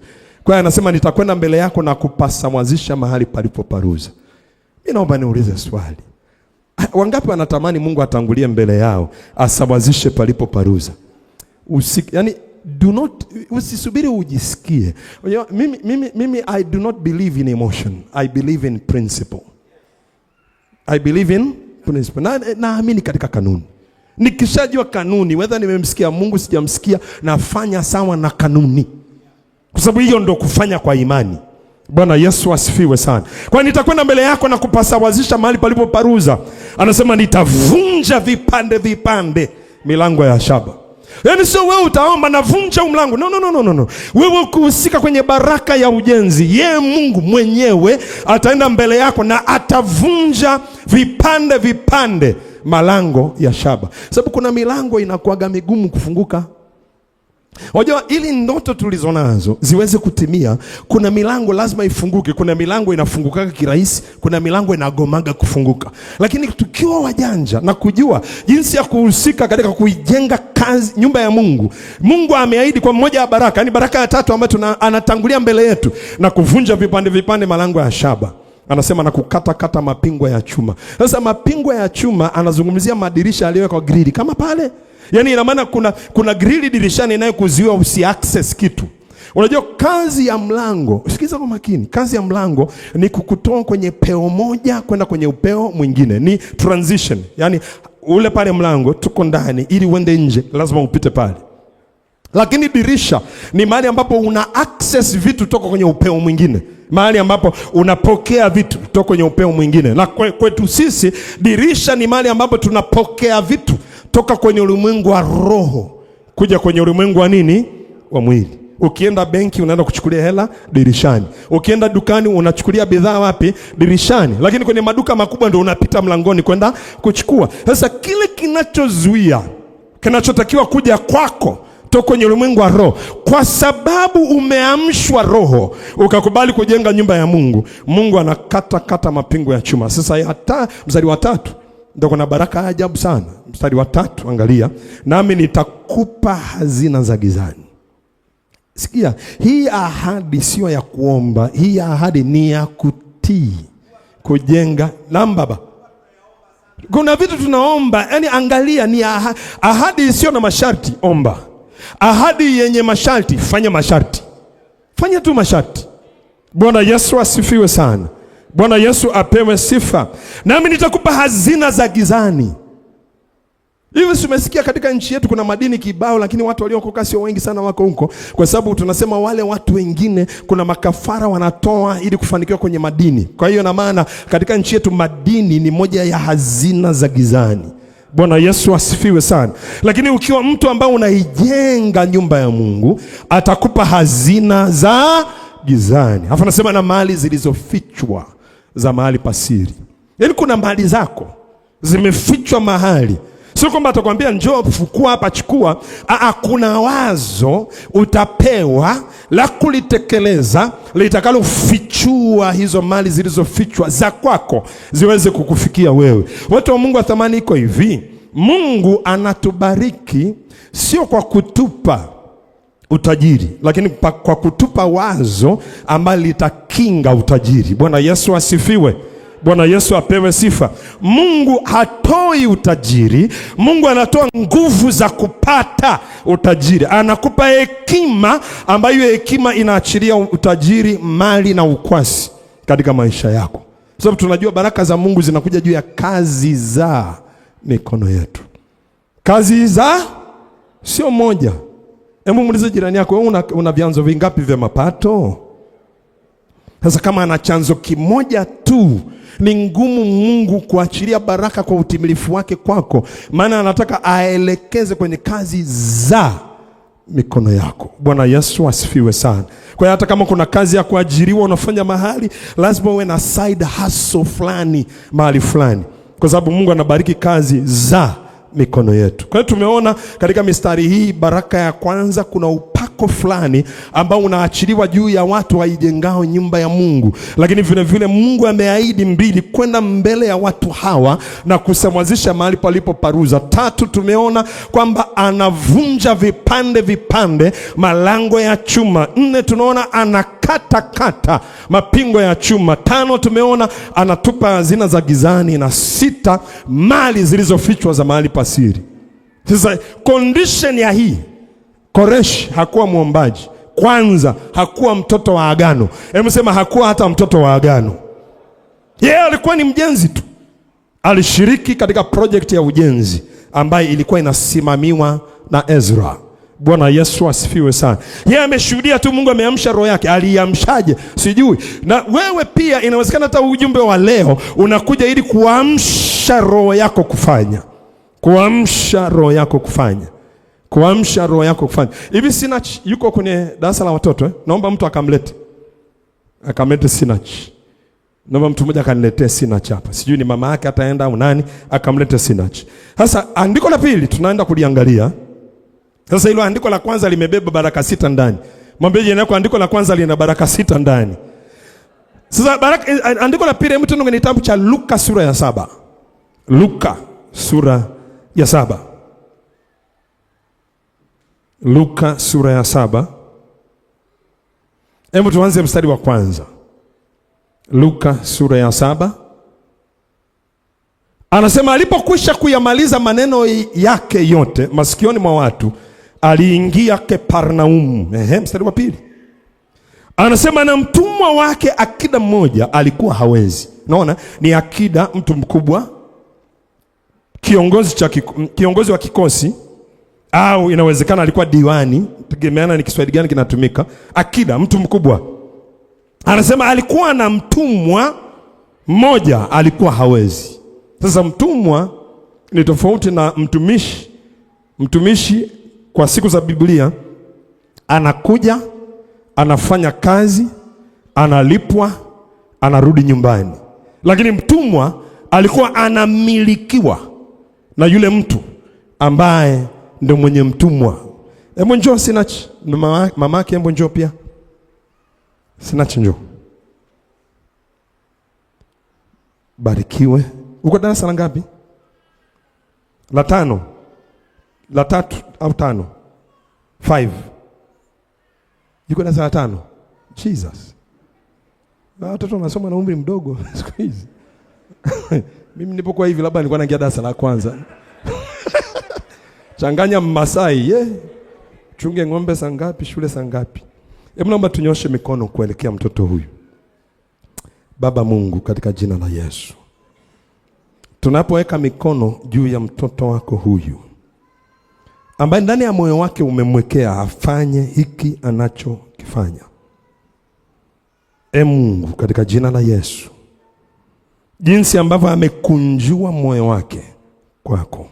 Kwa hiyo anasema nitakwenda mbele yako na kupasawazisha mahali palipoparuza. Mimi naomba niulize swali. Wangapi wanatamani Mungu atangulie mbele yao, asawazishe palipoparuza? Yani usisubiri ujisikie. Mimi I do not believe in emotion. I believe in principle. I believe in principle. Naamini katika kanuni. Nikishajua kanuni, whether nimemsikia Mungu sijamsikia, nafanya sawa na kanuni. Kwa sababu hiyo ndo kufanya kwa imani. Bwana Yesu asifiwe sana. Kwa nitakwenda mbele yako na kupasawazisha mahali palipoparuza. Anasema nitavunja vipande vipande milango ya shaba. Yaani sio wewe utaomba na vunja mlango. No. Wewe kuhusika kwenye baraka ya ujenzi. Yeye Mungu mwenyewe ataenda mbele yako na atavunja vipande vipande malango ya shaba. Sababu kuna milango inakuwaga migumu kufunguka. Wajua ili ndoto tulizonazo ziweze kutimia, kuna milango lazima ifunguke. Kuna milango inafungukaga kirahisi, kuna milango inagomaga kufunguka. Lakini tukiwa wajanja na kujua jinsi ya kuhusika katika kuijenga kazi nyumba ya Mungu, Mungu ameahidi kwa mmoja wa baraka, yani baraka ya tatu ambayo anatangulia mbele yetu, na kuvunja vipande vipande malango ya shaba. Anasema na kukata mapingo ya chuma. Sasa mapingo ya chuma anazungumzia madirisha yaliyowekwa grili kama pale. Yaani ina maana kuna grili dirishani inayokuzuia usi access kitu. Unajua kazi ya mlango, sikiza kwa makini, kazi ya mlango ni kukutoa kwenye peo moja kwenda kwenye upeo mwingine. Ni transition. Yaani ule pale mlango tuko ndani, ili uende nje lazima upite pale. Lakini dirisha ni mahali ambapo una access vitu toka kwenye upeo mwingine. Mahali ambapo unapokea vitu toka kwenye upeo mwingine. Na kwetu sisi dirisha ni mahali ambapo tunapokea vitu toka kwenye ulimwengu wa roho kuja kwenye ulimwengu wa nini? Wa mwili. Ukienda benki unaenda kuchukulia hela dirishani. Ukienda dukani unachukulia bidhaa wapi? Dirishani. Lakini kwenye maduka makubwa ndio unapita mlangoni kwenda kuchukua. Sasa kile kinachozuia, kinachotakiwa kuja kwako toka kwenye ulimwengu wa roho, kwa sababu umeamshwa roho ukakubali kujenga nyumba ya Mungu, Mungu anakata mapingo ya chuma. Sasa hata mstari wa 3 ndio kuna baraka ya ajabu sana. Mstari wa 3 angalia, nami nitakupa hazina za gizani. Sikia, hii ahadi sio ya kuomba, hii ahadi ni ya kutii, kujenga. Baba, kuna vitu tunaomba, yani angalia, ni ahadi sio na masharti, omba. Ahadi yenye masharti, fanya masharti. Fanya tu masharti. Bwana Yesu asifiwe sana. Bwana Yesu apewe sifa. Nami nitakupa hazina za gizani. Hivi tumesikia katika nchi yetu kuna madini kibao, lakini watu waliokoka sio wengi sana wako huko. Kwa sababu tunasema wale watu wengine kuna makafara wanatoa ili kufanikiwa kwenye madini. Kwa hiyo na maana katika nchi yetu madini ni moja ya hazina za gizani. Bwana Yesu asifiwe sana. Lakini ukiwa mtu ambaye unaijenga nyumba ya Mungu, atakupa hazina za gizani. Hapo anasema na mali zilizofichwa za mahali pasiri. Yaani kuna mali zako zimefichwa mahali. Sio kwamba atakwambia njoo fukua hapa chukua. Kuna wazo utapewa la kulitekeleza litakalofichua hizo mali zilizofichwa za kwako ziweze kukufikia wewe. Watu wa Mungu wa thamani, iko hivi. Mungu anatubariki sio kwa kutupa utajiri, lakini kwa kutupa wazo ambalo litakinga utajiri. Bwana Yesu asifiwe. Bwana Yesu apewe sifa. Mungu hatoi utajiri, Mungu anatoa nguvu za kupata utajiri. Anakupa hekima ambayo hekima inaachilia utajiri, mali na ukwasi katika maisha yako. Sababu tunajua baraka za Mungu zinakuja juu ya kazi za mikono yetu. Kazi za sio moja. Hebu muulize jirani yako, wewe una vyanzo vingapi vya mapato? Sasa kama ana chanzo kimoja tu, ni ngumu Mungu kuachilia baraka kwa utimilifu wake kwako, maana anataka aelekeze kwenye kazi za mikono yako. Bwana Yesu asifiwe sana. Kwa hiyo hata kama kuna kazi ya kuajiriwa unafanya mahali, lazima uwe na side hustle fulani mahali fulani, kwa sababu Mungu anabariki kazi za mikono yetu. Kwa hiyo tumeona katika mistari hii, baraka ya kwanza kuna upako mwamko fulani ambao unaachiliwa juu ya watu waijengao nyumba ya Mungu. Lakini vile vile Mungu ameahidi mbili, kwenda mbele ya watu hawa na kusamwazisha mahali palipo paruza. Tatu, tumeona kwamba anavunja vipande vipande malango ya chuma. Nne, tunaona anakata mapingo ya chuma. Tano, tumeona anatupa hazina za gizani. Na sita, mali zilizofichwa za mahali pasiri. Sasa condition ya hii, Koreshi hakuwa muombaji. Kwanza, hakuwa mtoto wa agano. Hebu sema hakuwa hata mtoto wa agano. Yeye alikuwa ni mjenzi tu. Alishiriki katika project ya ujenzi ambayo ilikuwa inasimamiwa na Ezra. Bwana Yesu asifiwe sana. Yeye ameshuhudia tu, Mungu ameamsha roho yake. Aliamshaje? Sijui. Na wewe pia inawezekana hata ujumbe wa leo unakuja ili kuamsha roho yako kufanya. Kuamsha roho yako kufanya. Kuamsha roho yako kufanya. Hivi Sinach yuko kwenye darasa la watoto Naomba mtu akamlete. Akamlete Sinach. Naomba mtu mmoja akaniletee Sinach hapa. Sijui ni mama yake ataenda au nani, akamlete Sinach. Sasa andiko la pili tunaenda kuliangalia. Sasa hilo andiko la kwanza limebeba baraka 6 ndani. Mwambie jirani yako andiko la kwanza lina baraka 6 ndani. Sasa andiko la pili, mtu kwenye kitabu cha Luka sura ya 7. Luka sura ya 7. Luka sura ya 7. Hebu tuanze mstari wa kwanza. Luka sura ya 7. Anasema alipokwisha kuyamaliza maneno yake yote masikioni mwa watu, aliingia Kapernaum. Mstari wa pili. Anasema na mtumwa wake akida mmoja alikuwa hawezi. Unaona? Ni akida, mtu mkubwa, kiongozi wa kikosi, au inawezekana alikuwa diwani, tegemeana ni Kiswahili gani kinatumika. Akida, mtu mkubwa. Anasema alikuwa na mtumwa mmoja alikuwa hawezi. Sasa mtumwa ni tofauti na mtumishi. Mtumishi kwa siku za Biblia anakuja, anafanya kazi, analipwa, anarudi nyumbani. Lakini mtumwa alikuwa anamilikiwa na yule mtu ambaye ndio mwenye mtumwa. Hebu njoo Sinach, mamake hebu njoo pia. Sinach njoo. Barikiwe. Uko darasa la ngapi? La 5. La 3 au 5? 5. Yuko darasa la 5. Jesus. Na watoto wanasoma na umri mdogo siku hizi. Mimi nilipokuwa hivi labda nilikuwa naingia darasa la kwanza. Changanya Mmasai, chunge ng'ombe saa ngapi, shule saa ngapi. Hebu naomba tunyoshe mikono kuelekea mtoto huyu. Baba Mungu, katika jina la Yesu, tunapoweka mikono juu ya mtoto wako huyu ambaye ndani ya moyo wake umemwekea afanye hiki anachokifanya, Mungu, katika jina la Yesu, jinsi ambavyo amekunjua moyo wake kwako,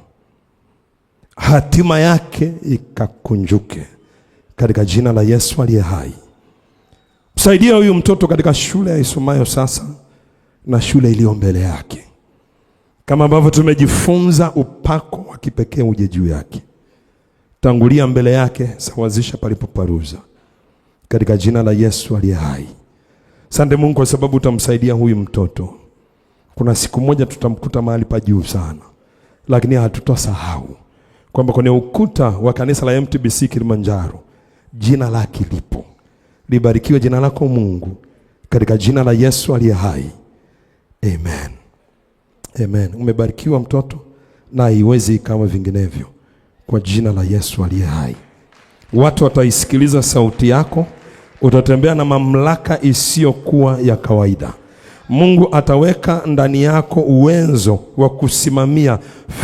hatima yake ikakunjuke katika jina la Yesu aliye hai. Msaidia huyu mtoto katika shule ya isomayo sasa na shule iliyo mbele yake. Kama ambavyo tumejifunza upako wa kipekee uje juu yake. Tangulia mbele yake, sawazisha palipo paruza. Katika jina la Yesu aliye hai. Asante Mungu kwa sababu utamsaidia huyu mtoto. Kuna siku moja tutamkuta mahali pa juu sana. Lakini hatutosahau kwamba kwenye ukuta wa kanisa la MTBC Kilimanjaro jina lake lipo. Libarikiwe jina lako Mungu, katika jina la Yesu aliye hai. Amen. Amen. Umebarikiwa mtoto, na iwezi kama vinginevyo kwa jina la Yesu aliye hai. Watu wataisikiliza sauti yako, utatembea na mamlaka isiyokuwa ya kawaida. Mungu ataweka ndani yako uwezo wa kusimamia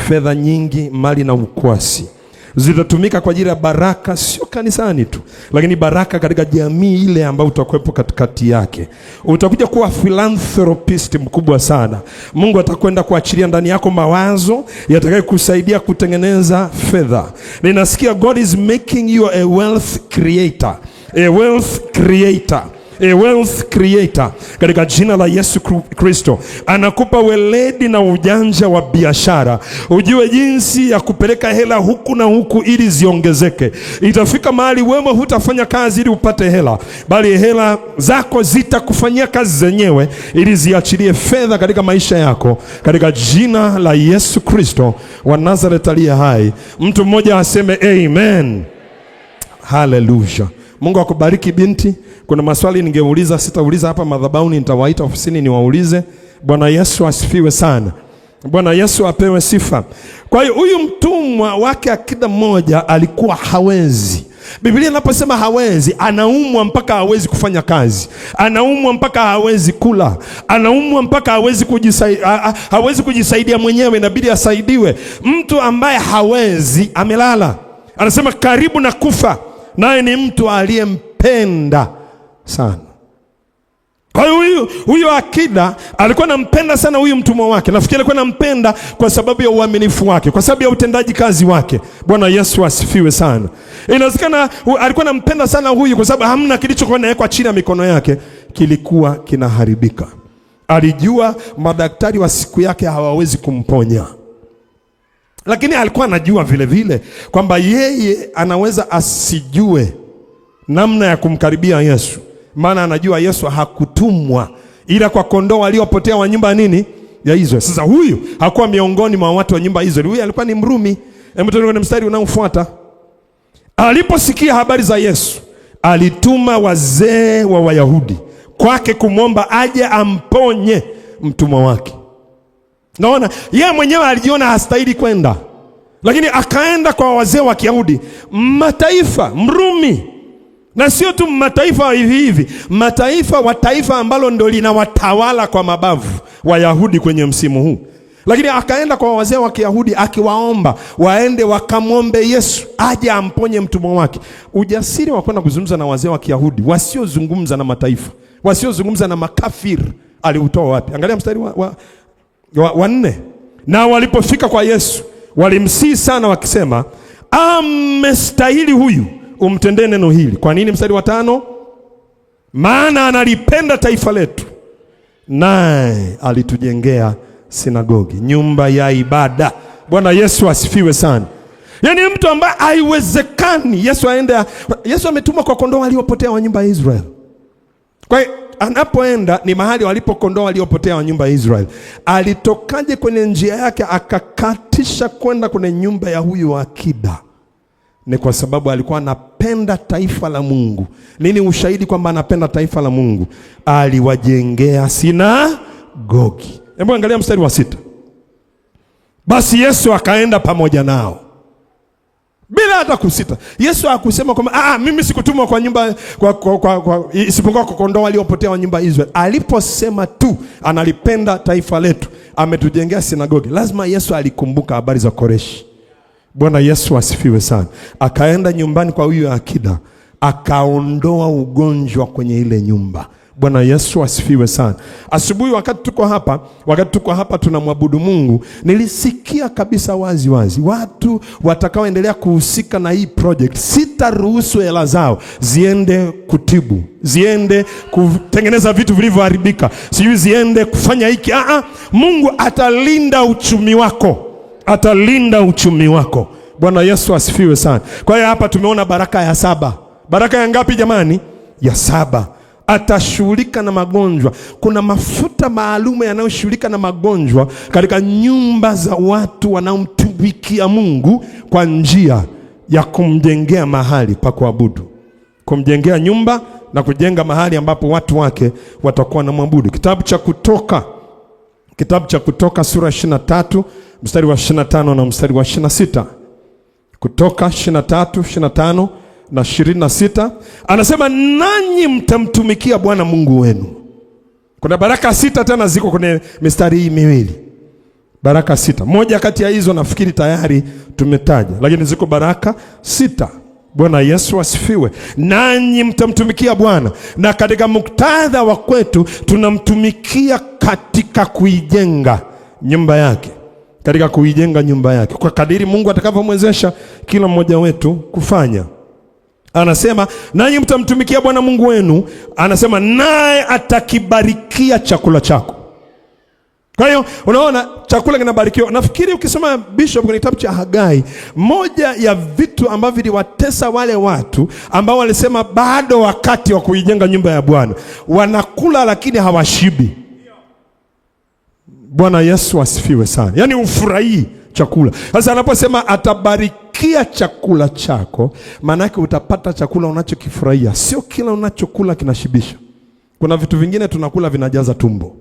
fedha nyingi, mali na ukwasi. Zitatumika kwa ajili ya baraka, sio kanisani tu, lakini baraka katika jamii ile ambayo utakuwepo katikati yake. Utakuja kuwa philanthropist mkubwa sana. Mungu atakwenda kuachilia ndani yako mawazo yatakayo kusaidia kutengeneza fedha. Ninasikia God is making you a wealth creator. A wealth creator. a wealth creator, katika jina la Yesu Kristo. Anakupa weledi na ujanja wa biashara, ujue jinsi ya kupeleka hela huku na huku ili ziongezeke. Itafika mahali wewe hutafanya kazi ili upate hela, bali hela zako zitakufanyia kazi zenyewe ili ziachilie fedha katika maisha yako, katika jina la Yesu Kristo wa Nazareth aliye hai. Mtu mmoja aseme amen. Hallelujah. Mungu akubariki binti. Kuna maswali ningeuliza, sitauliza hapa madhabahuni, nitawaita ofisini niwaulize. Bwana Yesu asifiwe sana. Bwana Yesu apewe sifa. Kwa hiyo huyu mtumwa wake akida mmoja alikuwa hawezi. Biblia inaposema hawezi, anaumwa mpaka hawezi kufanya kazi, anaumwa mpaka hawezi kula, anaumwa mpaka hawezi kujisaidia mwenyewe, inabidi asaidiwe. Mtu ambaye hawezi amelala, anasema karibu na kufa, naye ni mtu aliyempenda sana. Kwa hiyo huyu akida alikuwa anampenda sana huyu mtumwa wake. Nafikiri alikuwa anampenda kwa sababu ya uaminifu wake, kwa sababu ya utendaji kazi wake. Bwana Yesu asifiwe sana. Inawezekana alikuwa anampenda sana huyu kwa sababu hamna kilichokuwa nawekwa chini ya mikono yake kilikuwa kinaharibika. Alijua madaktari wa siku yake hawawezi kumponya, lakini alikuwa anajua vile vile kwamba yeye anaweza asijue namna ya kumkaribia Yesu, maana anajua Yesu hakutumwa ila kwa kondoo waliopotea wa nyumba nini ya Israeli. Sasa huyu hakuwa miongoni mwa watu wa nyumba ya Israeli, huyu alikuwa ni Mrumi. Hebu tuone mstari unaofuata. Aliposikia habari za Yesu, alituma wazee wa Wayahudi kwake kumwomba aje amponye mtumwa wake. Naona yeye mwenyewe alijiona hastahili kwenda, lakini akaenda kwa wazee wa Kiyahudi, mataifa Mrumi. Na sio tu mataifa hivi hivi, mataifa wa taifa ambalo ndio linawatawala kwa mabavu Wayahudi kwenye msimu huu. Lakini akaenda kwa wazee wa Kiyahudi akiwaomba waende wakamwombe Yesu aje amponye mtumwa wake. Ujasiri wa kwenda kuzungumza na wazee wa Kiyahudi wasiozungumza na mataifa, wasiozungumza na makafiri, aliutoa wapi? Angalia mstari wa 4. Na walipofika kwa Yesu walimsihi sana wakisema, amestahili huyu umtendee neno hili. Kwa nini? Mstari wa 5, maana analipenda taifa letu, naye alitujengea sinagogi, nyumba ya ibada. Bwana Yesu asifiwe sana. Yaani mtu ambaye haiwezekani Yesu aende. Yesu ametumwa kwa kondoo waliopotea wa nyumba ya Israeli. Kwa hiyo anapoenda ni mahali walipo kondoo waliopotea wa nyumba ya Israeli. Alitokaje kwenye njia yake akakatisha kwenda kwenye nyumba ya huyu akida? Ni kwa sababu alikuwa anapenda taifa la Mungu. Nini ushahidi kwamba anapenda taifa la Mungu? Aliwajengea sinagogi. Hebu angalia mstari wa 6. Basi Yesu akaenda pamoja nao bila hata kusita. Yesu hakusema kwamba mimi sikutumwa kwa nyumba isipokuwa kwa kondoo waliopotea wa nyumba ya Israeli. Aliposema tu analipenda taifa letu, ametujengea sinagogi, lazima Yesu alikumbuka habari za Koreshi. Bwana Yesu asifiwe sana. Akaenda nyumbani kwa huyu akida, akaondoa ugonjwa kwenye ile nyumba. Bwana Yesu asifiwe sana. Asubuhi wakati tuko hapa tunamwabudu Mungu, nilisikia kabisa wazi watu watakaoendelea kuhusika na hii project, sitaruhusu hela zao ziende kutibu, ziende kutengeneza vitu vilivyoharibika, sijui ziende kufanya hiki. Mungu atalinda uchumi wako. Atalinda uchumi wako. Bwana Yesu asifiwe sana. Kwa hiyo hapa tumeona baraka ya 7. Baraka ya ngapi jamani? Ya 7. Atashughulika na magonjwa. Kuna mafuta maalum yanayoshughulika na magonjwa katika nyumba za watu wanaomtumikia Mungu kwa njia ya kumjengea mahali pa kuabudu. Kumjengea nyumba na kujenga mahali ambapo watu wake watakuwa na mwabudu. Kitabu cha Kutoka sura 23 mstari wa 25 na mstari wa 26. Kutoka 23, 25 na 26. Anasema nanyi mtamtumikia Bwana Mungu wenu. Kuna baraka 6 tena ziko kwenye mistari hii miwili. Baraka 6. Moja kati ya hizo nafikiri tayari tumetaja, lakini ziko baraka 6. Bwana Yesu asifiwe. Nanyi mtamtumikia Bwana. Na katika muktadha wa kwetu tunamtumikia katika kuijenga nyumba yake. Katika kuijenga nyumba yake kwa kadiri Mungu atakavyomwezesha kila mmoja wetu kufanya. Anasema nanyi mtamtumikia Bwana Mungu wenu, anasema naye atakibarikia chakula chako. Kwa hiyo unaona chakula kinabarikiwa. Nafikiri ukisoma Bishop kwenye kitabu cha Hagai, moja ya vitu ambavyo viliwatesa wale watu ambao walisema bado wakati wa kuijenga nyumba ya Bwana, wanakula lakini hawashibi. Bwana Yesu asifiwe sana. Yaani ufurahii chakula. Sasa anaposema atabarikia chakula chako, maana yake utapata chakula unachokifurahia. Sio kila unachokula kinashibisha. Kuna vitu vingine tunakula vinajaza tumbo.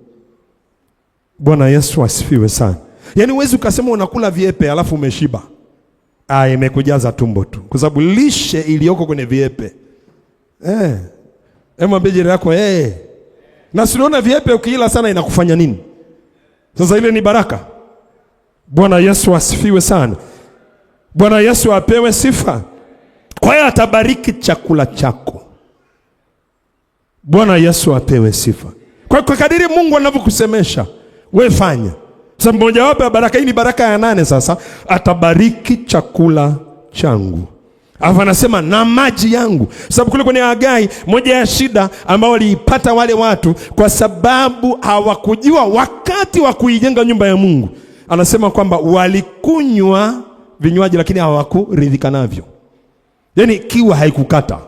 Bwana Yesu asifiwe sana. Yaani huwezi ukasema unakula viepe alafu umeshiba. Imekujaza tumbo tu. Kwa sababu lishe iliyoko kwenye viepe. Mwambie jirani yako na unaona viepe ukiila sana inakufanya nini? Sasa ile ni baraka. Bwana Yesu asifiwe sana. Bwana Yesu apewe sifa. Kwa hiyo atabariki chakula chako. Bwana Yesu apewe sifa. Kwa kadiri Mungu anavyokusemesha, wewe fanya. Sasa mmoja wapo ya baraka hii ni baraka ya 8 sasa, atabariki chakula changu. Alafu anasema na maji yangu. Sababu kule kwenye Hagai, moja ya shida ambao waliipata wale watu kwa sababu hawakujua wakati wa kuijenga nyumba ya Mungu. Anasema kwamba walikunywa vinywaji lakini hawakuridhika navyo. Yaani kiwa haikukata.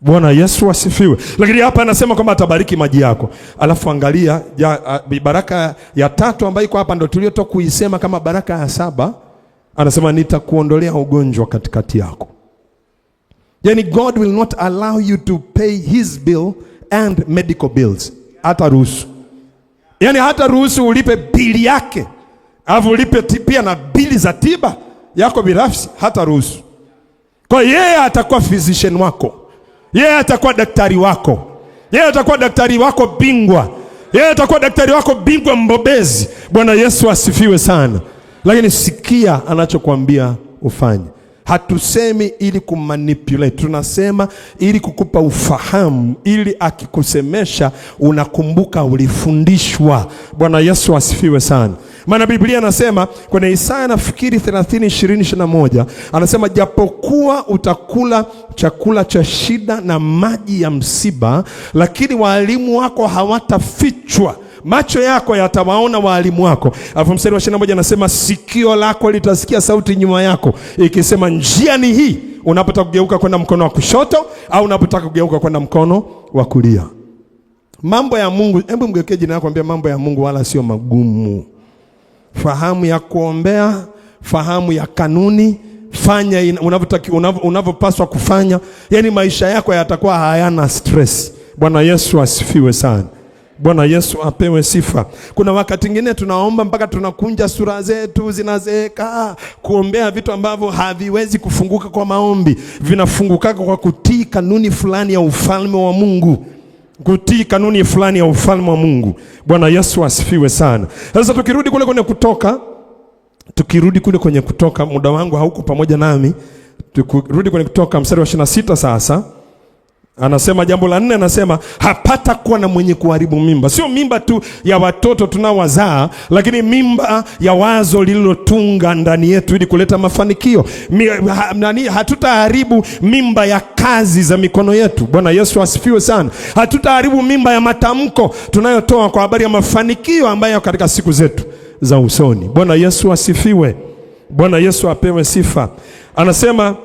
Bwana Yesu asifiwe. Lakini hapa anasema kwamba atabariki maji yako. Alafu angalia baraka ya 3 ambayo iko hapa, ndio tuliotoka kuisema kama baraka ya 7. Anasema nitakuondolea ugonjwa katikati yako. Yaani God will not allow you to pay his bill and medical bills. Hata ruhusu. Yaani hata ruhusu ulipe bili yake, alafu ulipe pia na bili za tiba yako binafsi, hata ruhusu. Kwa yeye atakuwa physician wako. Yeye atakuwa daktari wako. Yeye atakuwa daktari wako bingwa. Yeye atakuwa daktari wako bingwa mbobezi. Bwana Yesu asifiwe sana. Lakini sikia anachokuambia ufanye. Hatusemi ili kumanipulate, tunasema ili kukupa ufahamu, ili akikusemesha unakumbuka ulifundishwa. Bwana Yesu asifiwe sana. Maana Biblia anasema kwenye Isaya nafikiri 30:20-21, anasema japokuwa utakula chakula cha shida na maji ya msiba, lakini walimu wako hawatafichwa. Macho yako yatawaona walimu wako. Alafu mstari wa 21 anasema sikio lako litasikia sauti nyuma yako ikisema njia ni hii, unapotaka kugeuka kwenda mkono wa kushoto au unapotaka kugeuka kwenda mkono wa kulia. Mambo ya Mungu, hebu mgeukie jina lako, mwambie mambo ya Mungu wala sio magumu. Fahamu ya kuombea, fahamu ya kanuni, fanya unavyopaswa kufanya. Yaani maisha yako yatakuwa hayana stress. Bwana Yesu asifiwe sana. Bwana Yesu apewe sifa. Kuna wakati mwingine tunaomba mpaka tunakunja sura zetu zinazeeka, kuombea vitu ambavyo haviwezi kufunguka kwa maombi. Vinafunguka kwa kutii kanuni fulani ya ufalme wa Mungu. Kutii kanuni fulani ya ufalme wa Mungu. Bwana Yesu asifiwe sana. Sasa tukirudi kule kwenye Kutoka, muda wangu hauko pamoja nami. Tukirudi kwenye Kutoka mstari wa 26 sasa. Anasema jambo la 4, anasema hapata kuwa na mwenye kuharibu mimba. Sio mimba tu ya watoto tunaowazaa, lakini mimba ya wazo lililotunga ndani yetu ili kuleta mafanikio. Hatutaharibu mimba ya kazi za mikono yetu. Bwana Yesu asifiwe sana. Hatutaharibu mimba ya matamko tunayotoa kwa habari ya mafanikio ambayo katika siku zetu za usoni. Bwana Yesu asifiwe. Bwana Yesu apewe sifa. Anasema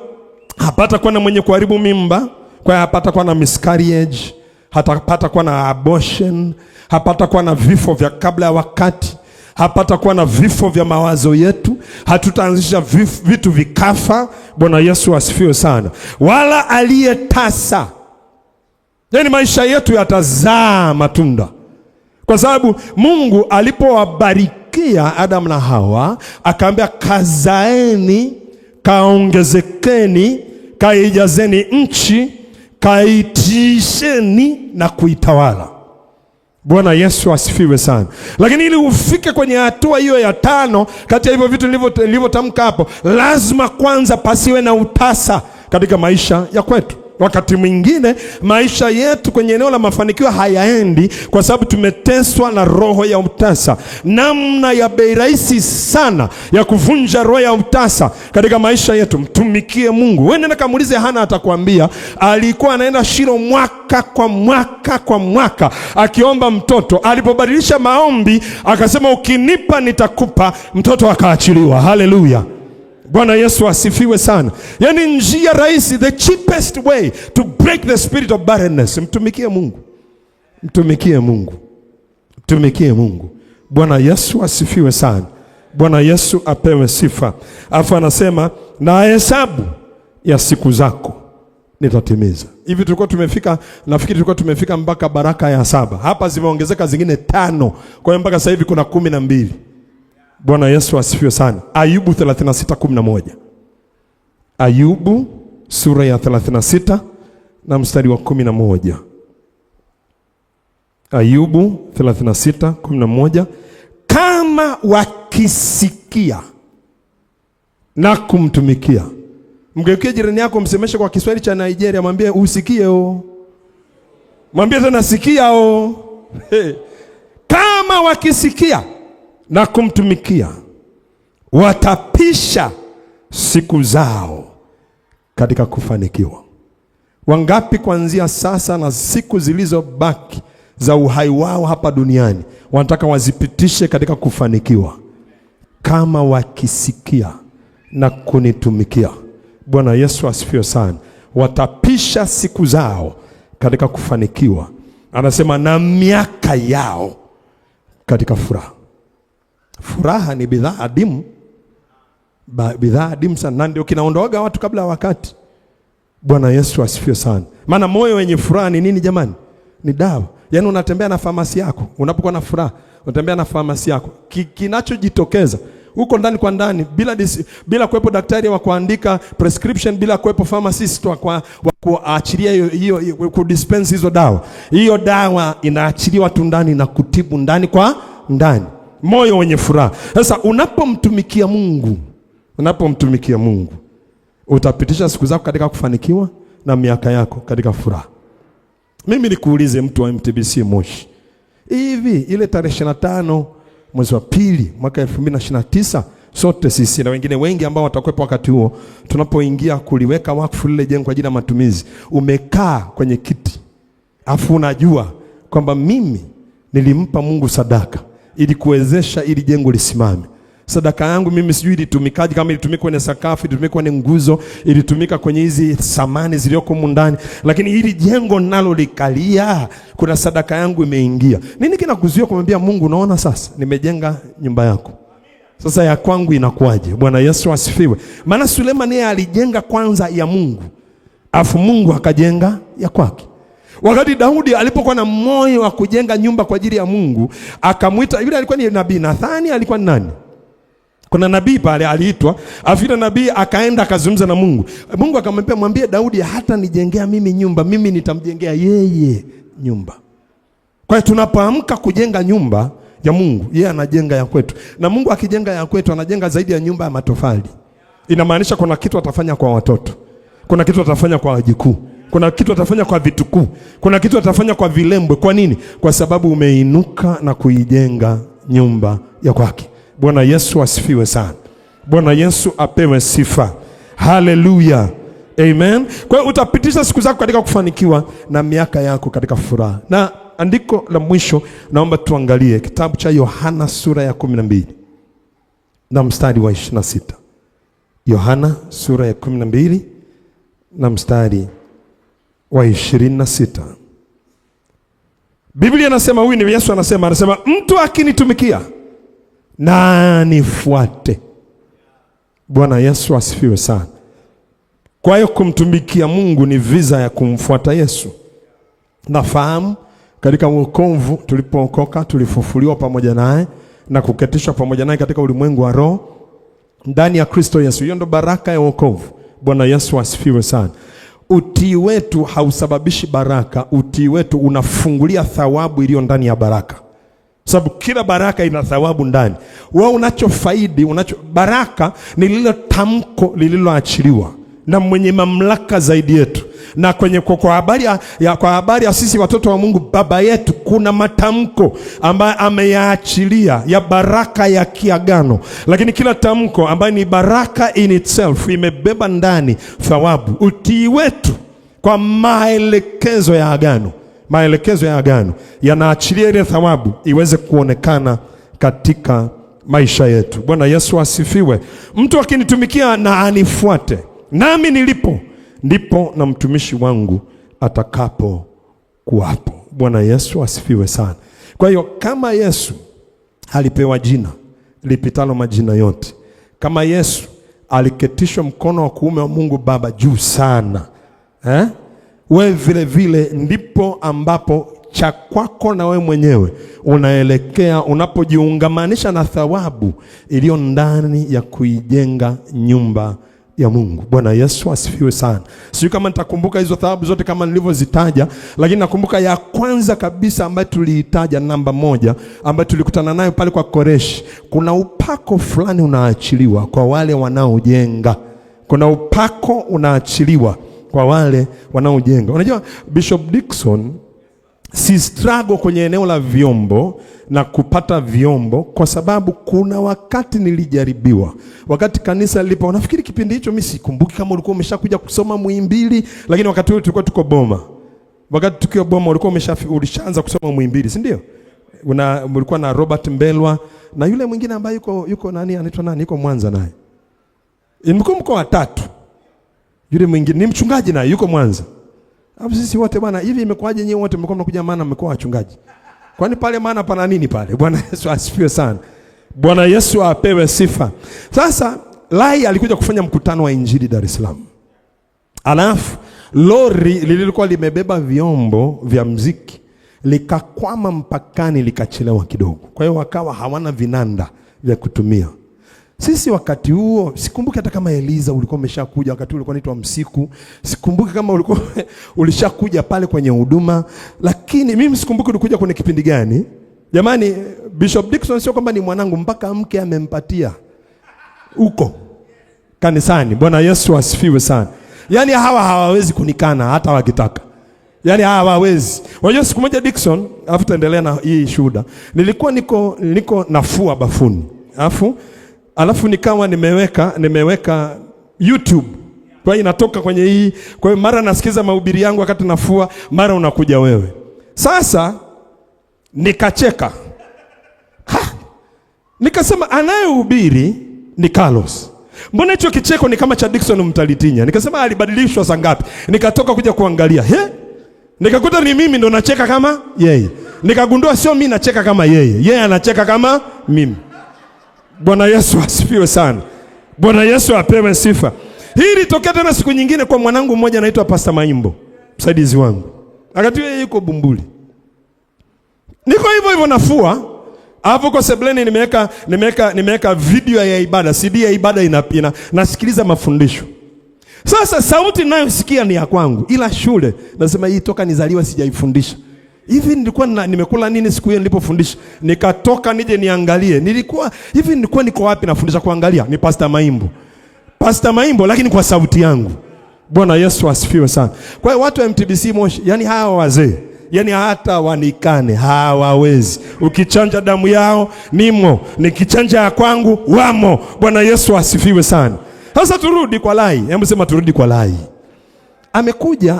hapata kuwa na mwenye kuharibu mimba. Kwa hapata kuwa na miscarriage, hapata kuwa na abortion, hapata kuwa na vifo vya kabla ya wakati, hapata kuwa na vifo vya mawazo yetu, hatutaanzisha vitu vikafa. Bwana Yesu asifiwe sana. Wala aliyetasa. Yaani maisha yetu yatazaa matunda. Kwa sababu Mungu alipowabarikia Adam na Hawa, akaambia kazaeni, kaongezekeni, kaijazeni nchi, kaitisheni na kuitawala. Bwana Yesu asifiwe sana. Lakini ili ufike kwenye hatua hiyo ya 5 kati ya hivyo vitu nilivyotamka hapo, lazima kwanza pasiwe na utasa katika maisha ya kwetu. Wakati mwingine maisha yetu kwenye eneo la mafanikio hayaendi kwa sababu tumeteswa na roho ya utasa. Namna ya bei rahisi sana ya kuvunja roho ya utasa katika maisha yetu, mtumikie Mungu. Wewe nenda kamuulize Hana, atakwambia alikuwa anaenda Shilo mwaka kwa mwaka akiomba mtoto. Alipobadilisha maombi akasema ukinipa nitakupa, mtoto akaachiliwa. Haleluya. Bwana Yesu asifiwe sana. Yaani njia rahisi, the cheapest way to break the spirit of barrenness. Mtumikie Mungu. Mtumikie Mungu. Mtumikie Mungu. Bwana Yesu asifiwe sana. Bwana Yesu apewe sifa. Afu anasema na hesabu ya siku zako nitatimiza. Hivi tulikuwa tumefika, nafikiri tulikuwa tumefika mpaka baraka ya 7. Hapa zimeongezeka zingine 5. Kwa hiyo mpaka sasa hivi kuna 12. Bwana Yesu asifiwe sana. Ayubu 36:11. Ayubu sura ya 36 na mstari wa 11. Ayubu 36:11. Kama wakisikia na kumtumikia. Mgeukie jirani yako, msemeshe kwa Kiswahili cha Nigeria, mwambie usikie o. Mwambie tena sikia o. Kama wakisikia na kumtumikia, watapisha siku zao katika kufanikiwa. Wangapi kuanzia sasa na siku zilizobaki za uhai wao hapa duniani wanataka wazipitishe katika kufanikiwa? Kama wakisikia na kunitumikia. Bwana Yesu asifiwe sana. Watapisha siku zao katika kufanikiwa. Anasema na miaka yao katika furaha. Furaha ni bidhaa adimu. Bidhaa adimu sana, na ndio kinaondoaga watu kabla ya wakati. Bwana Yesu asifiwe sana. Maana moyo wenye furaha ni nini jamani? Ni dawa. Yaani unatembea na famasi yako, unapokuwa na furaha, unatembea na famasi yako. Kinachojitokeza huko ndani kwa ndani, bila kuwepo daktari wa kuandika prescription, bila kuwepo pharmacist wa kuachilia hiyo kudispense hizo dawa. Hiyo dawa inaachiliwa tu ndani na kutibu ndani kwa ndani. Moyo wenye furaha. Sasa unapomtumikia Mungu, utapitisha siku zako katika kufanikiwa na miaka yako katika furaha. Mimi nikuulize mtu wa MTBC Moshi. Hivi ile tarehe 25 mwezi wa pili mwaka 2029, sote sisi na wengine wengi ambao watakuwepo wakati huo, tunapoingia kuliweka wakfu lile jengo kwa ajili ya matumizi, umekaa kwenye kiti afu unajua kwamba mimi nilimpa Mungu sadaka ili kuwezesha ili jengo lisimame. Sadaka yangu mimi sijui ilitumikaje, kama ilitumika kwenye sakafu, ilitumika kwenye nguzo, ilitumika kwenye hizi samani zilioko ndani, lakini hili jengo nalo likalia, kuna sadaka yangu imeingia. Nini kinakuzuia kumwambia Mungu, unaona sasa nimejenga nyumba yako, sasa ya kwangu inakuaje? Bwana Yesu asifiwe. Maana Suleiman yeye alijenga kwanza ya Mungu, afu Mungu akajenga ya kwake. Wakati Daudi alipokuwa na moyo wa kujenga nyumba kwa ajili ya Mungu, akamwita yule, alikuwa ni nabii Nathani, alikuwa ni nani? Kuna nabii pale aliitwa, afira nabii akaenda akazungumza na Mungu. Mungu akamwambia, mwambie Daudi hata nijengea mimi nyumba, mimi nitamjengea yeye nyumba. Kwa hiyo tunapoamka kujenga nyumba ya Mungu, yeye anajenga ya kwetu. Na Mungu akijenga ya kwetu, anajenga zaidi ya nyumba ya matofali. Inamaanisha kuna kitu atafanya kwa watoto. Kuna kitu atafanya kwa wajukuu. Kuna kitu atafanya kwa vitukuu. Kuna kitu atafanya kwa vilembwe. Kwa nini? Kwa sababu umeinuka na kuijenga nyumba ya kwake. Bwana Yesu asifiwe sana. Bwana Yesu apewe sifa. Haleluya. Amen. Kwa hiyo utapitisha siku zako katika kufanikiwa na miaka yako katika furaha. Na andiko la mwisho naomba tuangalie kitabu cha Yohana sura ya 12 na mstari wa 26. Yohana sura ya 12 na mstari wa 26. Biblia inasema, huyu ni Yesu anasema mtu akinitumikia na nifuate. Bwana Yesu asifiwe sana. Kwa hiyo kumtumikia Mungu ni visa ya kumfuata Yesu. Nafahamu katika wokovu, tulipookoka tulifufuliwa pamoja naye na kuketishwa pamoja naye katika ulimwengu wa roho ndani ya Kristo Yesu. Hiyo ndo baraka ya wokovu. Bwana Yesu asifiwe sana. Utii wetu hausababishi baraka, utii wetu unafungulia thawabu iliyo ndani ya baraka. Sababu kila baraka ina thawabu ndani. Wewe unachofaidi, baraka ni lile tamko lililoachiliwa. na mwenye mamlaka zaidi yetu. Na kwa habari ya sisi watoto wa Mungu baba yetu, kuna matamko ambayo ameyaachilia ya baraka ya kiagano. Lakini kila tamko ambayo ni baraka in itself imebeba ndani thawabu. Utii wetu kwa maelekezo ya agano yanaachilia ile thawabu iweze kuonekana katika maisha yetu. Bwana Yesu asifiwe. Mtu akinitumikia na anifuate, nami nilipo ndipo na mtumishi wangu atakapo kuwapo. Bwana Yesu asifiwe sana. Kwa hiyo kama Yesu alipewa jina lipitalo majina yote, kama Yesu aliketishwa mkono wa kuume wa Mungu Baba juu sana, wewe vile vile ndipo ambapo cha kwako na wewe mwenyewe unaelekea unapojiungamanisha na thawabu iliyo ndani ya kuijenga nyumba ya Mungu. Bwana Yesu asifiwe sana. Sio kama nitakumbuka hizo thawabu zote kama nilivyozitaja, lakini nakumbuka ya kwanza kabisa ambayo tuliitaja, namba 1, ambayo tulikutana nayo pale kwa Koreshi. Kuna upako fulani unaachiliwa kwa wale wanaojenga. Kuna upako unaachiliwa kwa wale wanaojenga. Unajua Bishop Dickson, si struggle kwenye eneo la vyombo na kupata vyombo, kwa sababu kuna wakati nilijaribiwa. Wakati kanisa lilipo, nafikiri kipindi hicho mimi sikumbuki kama ulikuwa umeshakuja kusoma Muhimbili, lakini wakati ule tulikuwa tuko Boma. Wakati tukiwa Boma ulikuwa ulishaanza kusoma Muhimbili, si ndio? Mlikuwa na Robert Mbelwa na yule mwingine ambaye yuko nani anaitwa nani, yuko Mwanza naye. Mko watatu. Yule mwingine ni mchungaji naye yuko Mwanza. Hapo sisi wote bwana, hivi imekuwaje nyinyi wote mlikuwa mnakuja maana mmekuwa wachungaji? Kwani pale maana pana nini pale? Bwana Yesu asifiwe sana. Bwana Yesu apewe sifa. Sasa Lai alikuja kufanya mkutano wa Injili Dar es Salaam. Alafu lori lilikuwa limebeba vyombo vya muziki likakwama mpakani, likachelewa kidogo. Kwa hiyo wakawa hawana vinanda vya kutumia. Sisi wakati huo, sikumbuki hata kama Eliza ulikuwa umeshakuja, wakati huo ulikuwa unaitwa Msiku. Sikumbuki kama ulikuwa ulishakuja pale kwenye huduma, lakini mimi sikumbuki ulikuja kwenye kipindi gani. Jamani, Bishop Dickson sio kwamba ni mwanangu, mpaka mke amempatia huko kanisani. Bwana Yesu asifiwe sana. Yaani hawa hawawezi kunikana hata wakitaka. Yaani hawawezi. Unajua siku moja Dickson, alafu tuendelea na hii shuhuda. Nilikuwa niko nafua bafuni. Alafu nikawa nimeweka YouTube. Kwa hiyo inatoka kwenye hii. Kwa hiyo mara nasikiza mahubiri yangu wakati nafua, mara unakuja wewe. Sasa nikacheka. Nikasema anayehubiri ni Carlos. Mbona hicho kicheko ni kama cha Dickson Mtalitinya? Nikasema alibadilishwa saa ngapi? Nikatoka kuja kuangalia. Nikakuta ni mimi ndo nacheka kama yeye. Nikagundua sio mimi nacheka kama yeye. Yeye anacheka kama mimi. Bwana Yesu asifiwe sana. Bwana Yesu apewe sifa. Hii ilitokea tena siku nyingine kwa mwanangu mmoja anaitwa Pastor Maimbo, msaidizi wangu. Wakati yeye yuko Bumbuli. Niko hivyo nafua. Hapo kwa sebleni nimeweka video ya ibada, CD ya ibada nasikiliza mafundisho. Sasa sauti ninayosikia ni ya kwangu, ila shule nasema hii toka nizaliwa sijaifundisha. Hivi nilikuwa nimekula nini siku hiyo nilipofundisha? Nikatoka nije niangalie. Nilikuwa niko wapi nafundisha? Kuangalia ni Pastor Maimbo lakini kwa sauti yangu. Bwana Yesu asifiwe sana. Kwa hiyo watu wa MTBC Moshi, yani hawa wazee, yani hata wanikane hawawezi. Ukichanja damu yao nimo, nikichanja ya kwangu wamo. Bwana Yesu asifiwe sana. Sasa turudi kwa Lai. Hebu sema turudi kwa Lai. Amekuja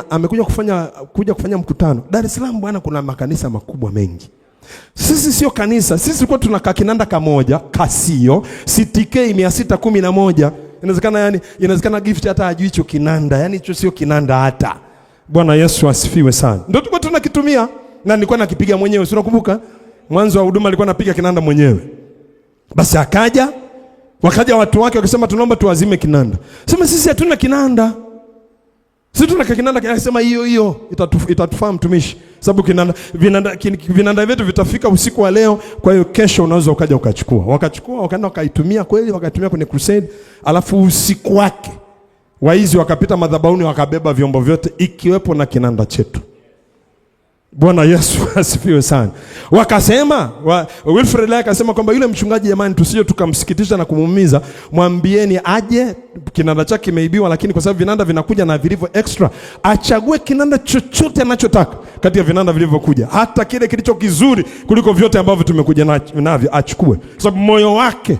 kufanya mkutano. Dar es Salaam bwana, kuna makanisa makubwa mengi. Sisi sio kanisa. Sisi tulikuwa tunakaa kinanda kamoja, Kasio, CTK 611. Inawezekana gift hata hajui hicho kinanda. Yaani hicho sio kinanda hata. Bwana Yesu asifiwe sana. Ndio tulikuwa tunakitumia na nilikuwa nakipiga mwenyewe. Si unakumbuka? Mwanzo wa huduma alikuwa anapiga kinanda mwenyewe. Basi wakaja watu wake wakisema tunaomba tuazime kinanda. Sema sisi hatuna kinanda. Sisi tuna kinanda, akasema hiyo itatufaa mtumishi. Sababu vinanda vyetu vitafika usiku wa leo, kwa hiyo kesho unaweza ukaja ukachukua. Wakachukua, wakaenda wakaitumia kweli, wakaitumia kwenye crusade. Alafu usiku wake waizi wakapita madhabahuni wakabeba vyombo vyote ikiwepo na kinanda chetu. Bwana Yesu asifiwe sana. Wakasema Wilfred Lai akasema kwamba yule mchungaji, jamani, tusije tukamsikitisha na kumuumiza, mwambieni aje, kinanda chake kimeibiwa, lakini kwa sababu vinanda vinakuja na vilivyo extra, achague kinanda chochote anachotaka kati ya vinanda vilivyokuja, hata kile kilicho kizuri kuliko vyote ambavyo tumekuja navyo achukue, kwa sababu moyo wake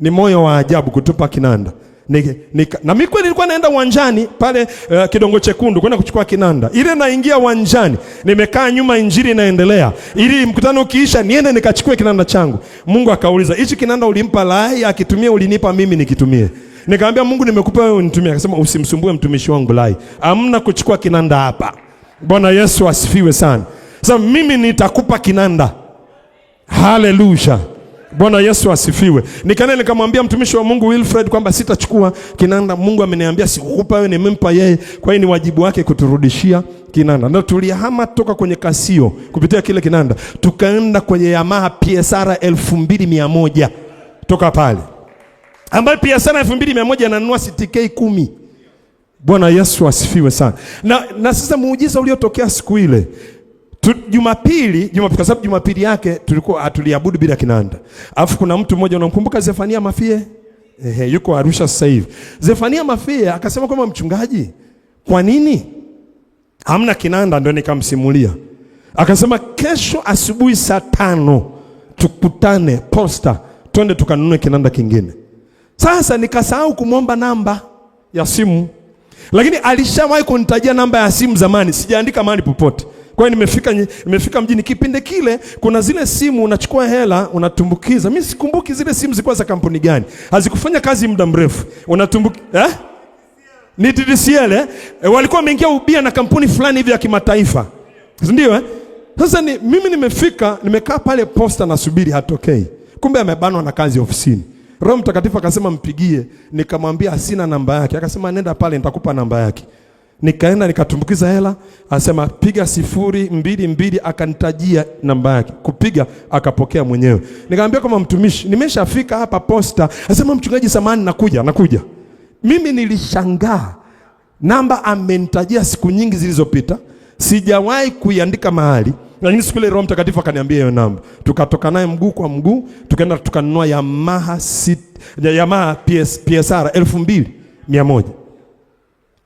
ni moyo wa ajabu kutupa kinanda. Na mimi kweli nilikuwa naenda uwanjani pale Kidongo Chekundu kwenda kuchukua kinanda. Ile naingia uwanjani, nimekaa nyuma, injili inaendelea, ili mkutano ukiisha niende nikachukue kinanda changu. Mungu akauliza, hichi kinanda ulimpa Lai akitumie, ulinipa mimi nikitumie? Nikamwambia, Mungu, nimekupa wewe unitumie. Akasema, usimsumbue mtumishi wangu Lai, amna kuchukua kinanda hapa. Bwana Yesu asifiwe sana. Sasa mimi nitakupa kinanda. Haleluya. Bwana Yesu asifiwe. Nikaenda nikamwambia mtumishi wa Mungu Wilfred kwamba sitachukua kinanda. Mungu ameniambia sikukupa wewe, nimempa yeye. Kwa hiyo ni wajibu wake kuturudishia kinanda. Ndio tulihama toka kwenye Casio kupitia kile kinanda, tukaenda kwenye Yamaha PSR 2100 toka pale, ambayo PSR 2100 ananunua CTK 10. Bwana Yesu asifiwe sana. Na sasa muujiza uliotokea siku ile, Jumapili kwa sababu Jumapili yake tulikuwa tuliabudu bila kinanda. Alafu kuna mtu mmoja, unamkumbuka Zefania Mafie? Yuko Arusha sasa hivi. Zefania Mafie akasema kwamba, mchungaji, kwa nini hamna kinanda? Ndio nikamsimulia. Akasema, kesho asubuhi saa 5 tukutane Posta, twende tukanunue kinanda kingine. Sasa nikasahau kumwomba namba ya simu, lakini alishawahi kunitajia namba ya simu zamani, sijaandika mahali popote. Kwa hiyo nimefika mjini. Kipindi kile kuna zile simu unachukua hela unatumbukiza. Mimi sikumbuki zile simu zilikuwa za kampuni gani, hazikufanya kazi muda mrefu. Ni TDCL walikuwa wameingia ubia na kampuni fulani hivi ya kimataifa, ndio Sasa mimi nimefika, nimekaa pale Posta nasubiri, hatokei. Kumbe amebanwa na kazi ofisini. Roho Mtakatifu akasema mpigie. Nikamwambia sina namba yake. Akasema nenda pale nitakupa namba yake. Nikaenda nikatumbukiza hela, asema piga 022, akanitajia namba yake. Kupiga akapokea mwenyewe. Nikamwambia kama mtumishi, nimeshafika hapa Posta. Asema mchungaji, samahani, nakuja. Mimi nilishangaa. Namba amenitajia siku nyingi zilizopita, sijawahi kuiandika mahali, lakini siku ile Roho Mtakatifu akaniambia hiyo namba. Tukatoka naye mguu kwa mguu, tukaenda tukanunua Yamaha PSR 2100.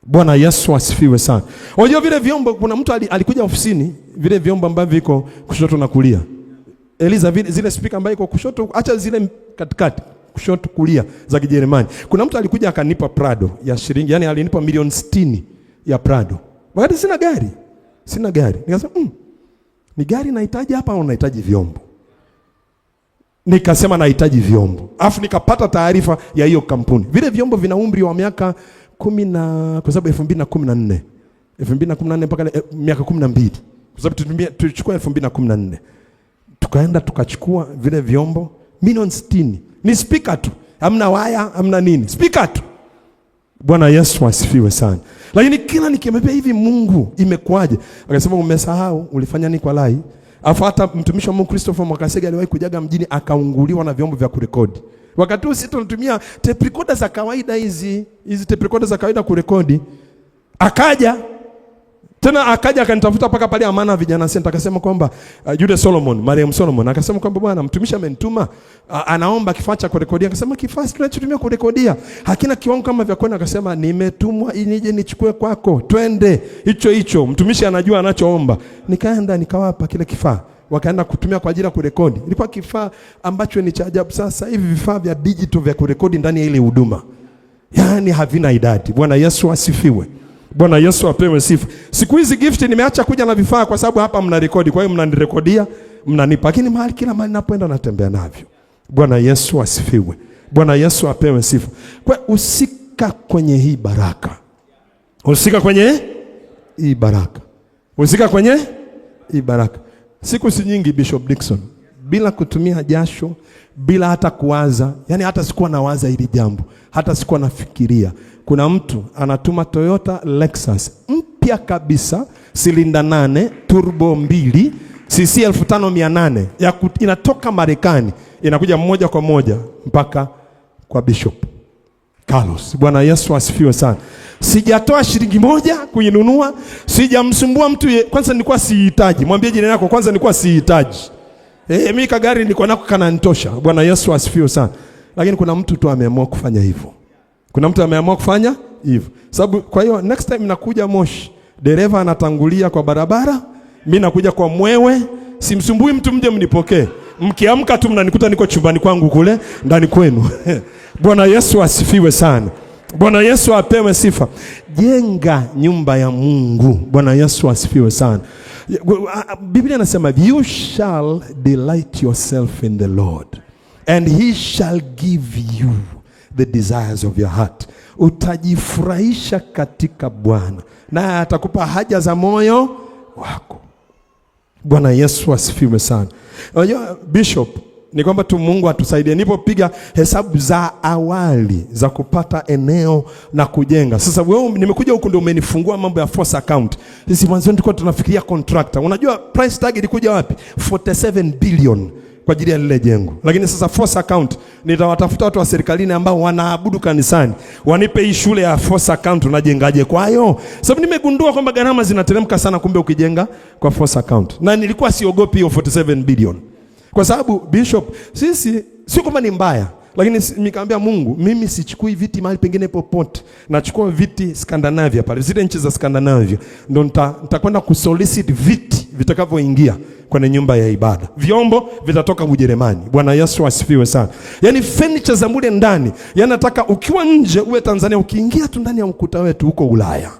Bwana Yesu asifiwe sana. Unajua vile vyombo, kuna mtu alikuja ofisini, vile vyombo ambavyo viko kushoto na kulia. Eliza zile speaker ambazo iko kushoto, acha zile katikati, kushoto kulia za Kijerumani. Kuna mtu alikuja akanipa Prado ya shilingi, yani alinipa milioni 60 ya Prado. Wakati sina gari. Nikasema ni gari nahitaji hapa au nahitaji vyombo? Nikasema nahitaji vyombo. Alafu nikapata taarifa ya hiyo kampuni. Vile vyombo vina umri wa miaka 10 kwa sababu 2014 mpaka miaka 12. Kwa sababu tulichukua 2014. Tukaenda tukachukua vile vyombo milioni 60. Ni speaker tu. Hamna waya, hamna nini. Speaker tu. Bwana Yesu asifiwe sana. Lakini kila nikimwambia hivi, Mungu imekuaje? Akasema umesahau ulifanya nini kwa Lai? Afu hata mtumishi wa Mungu Christopher Mwakasege aliwahi kujaga mjini akaunguliwa na vyombo vya kurekodi. Wakati huo sisi tunatumia tape recorder za kawaida, hizi tape recorder za kawaida kurekodi. Akaja akanitafuta paka pale Amana Vijana Center, akasema kwamba Jude Solomon, Mariam Solomon, akasema kwamba bwana mtumishi amenituma, anaomba kifaa cha kurekodia. Akasema kifaa tunachotumia kurekodia hakina kiwango kama vya kwenda. Akasema nimetumwa nije nichukue kwako, twende hicho. Mtumishi anajua anachoomba. Nikaenda nikawapa kile kifaa, wakaenda kutumia kwa ajili ya kurekodi. Ilikuwa kifaa ambacho ni cha ajabu. Sasa hivi vifaa vya digital vya kurekodi ndani ya ile huduma, yani havina idadi. Bwana Yesu asifiwe. Bwana Yesu apewe sifa. Siku hizi gift nimeacha kuja na vifaa kwa sababu hapa mnarekodi. Kwa hiyo mnanirekodia, mnanipa. Lakini kila mahali napoenda natembea navyo. Bwana Yesu asifiwe. Bwana Yesu apewe sifa. Kwa usika kwenye hii baraka. Usika kwenye hii baraka. Siku si nyingi Bishop Dickson, bila kutumia jasho, bila hata kuwaza, yani hata sikuwa nawaza hili jambo, hata sikuwa nafikiria. Kuna mtu anatuma Toyota Lexus mpya kabisa, silinda 8, turbo 2, cc 5800, inatoka Marekani, inakuja moja kwa moja mpaka kwa Bishop. Carlos. Bwana Yesu asifiwe sana. Sijatoa shilingi moja kuinunua, sijamsumbua mtu kwanza nilikuwa sihitaji. Mwambie jirani yako kwanza nilikuwa sihitaji. Mimi kagari nilikuwa nako kananitosha. Bwana Yesu asifiwe sana. Lakini kuna mtu tu ameamua kufanya hivyo. Kuna mtu ameamua kufanya hivyo. Sababu kwa hiyo next time nakuja Moshi, dereva anatangulia kwa barabara, mimi nakuja kwa mwewe, simsumbui mtu mje mnipokee. Mkiamka tu mnanikuta niko chumbani kwangu kule ndani kwenu. Bwana Yesu asifiwe sana. Bwana Yesu apewe sifa. Jenga nyumba ya Mungu. Bwana Yesu asifiwe sana. Biblia inasema you shall delight yourself in the Lord and he shall give you the desires of your heart. Utajifurahisha katika Bwana na atakupa haja za moyo wako. Bwana Yesu asifiwe sana. Unajua Bishop, ni kwamba tu Mungu atusaidie. Nipopiga hesabu za awali za kupata eneo na kujenga. Sasa wewe nimekuja huku ndio umenifungua mambo ya force account. Sisi mwanzo tulikuwa tunafikiria contractor. Unajua price tag ilikuja wapi? 47 billion kwa ajili ya lile jengo. Lakini sasa force account nitawatafuta watu wa serikalini ambao wanaabudu kanisani. Wanipe hii shule ya force account unajengaje kwayo? Sababu nimegundua kwamba gharama zinateremka sana kumbe ukijenga kwa force account. Na nilikuwa siogopi hiyo 47 billion. Kwa sababu Bishop, sisi sio kama ni mbaya, lakini nikamwambia Mungu, mimi sichukui viti mahali pengine popote. Nachukua viti Scandinavia pale, zile nchi za Scandinavia. Ndio nitakwenda kusolicit viti vitakavyoingia kwenye nyumba ya ibada. Vyombo vitatoka Ujerumani. Bwana Yesu asifiwe sana. Yaani furniture za mule ndani, yaani nataka ukiwa nje uwe Tanzania, ukiingia tu ndani ya ukuta wetu uko Ulaya.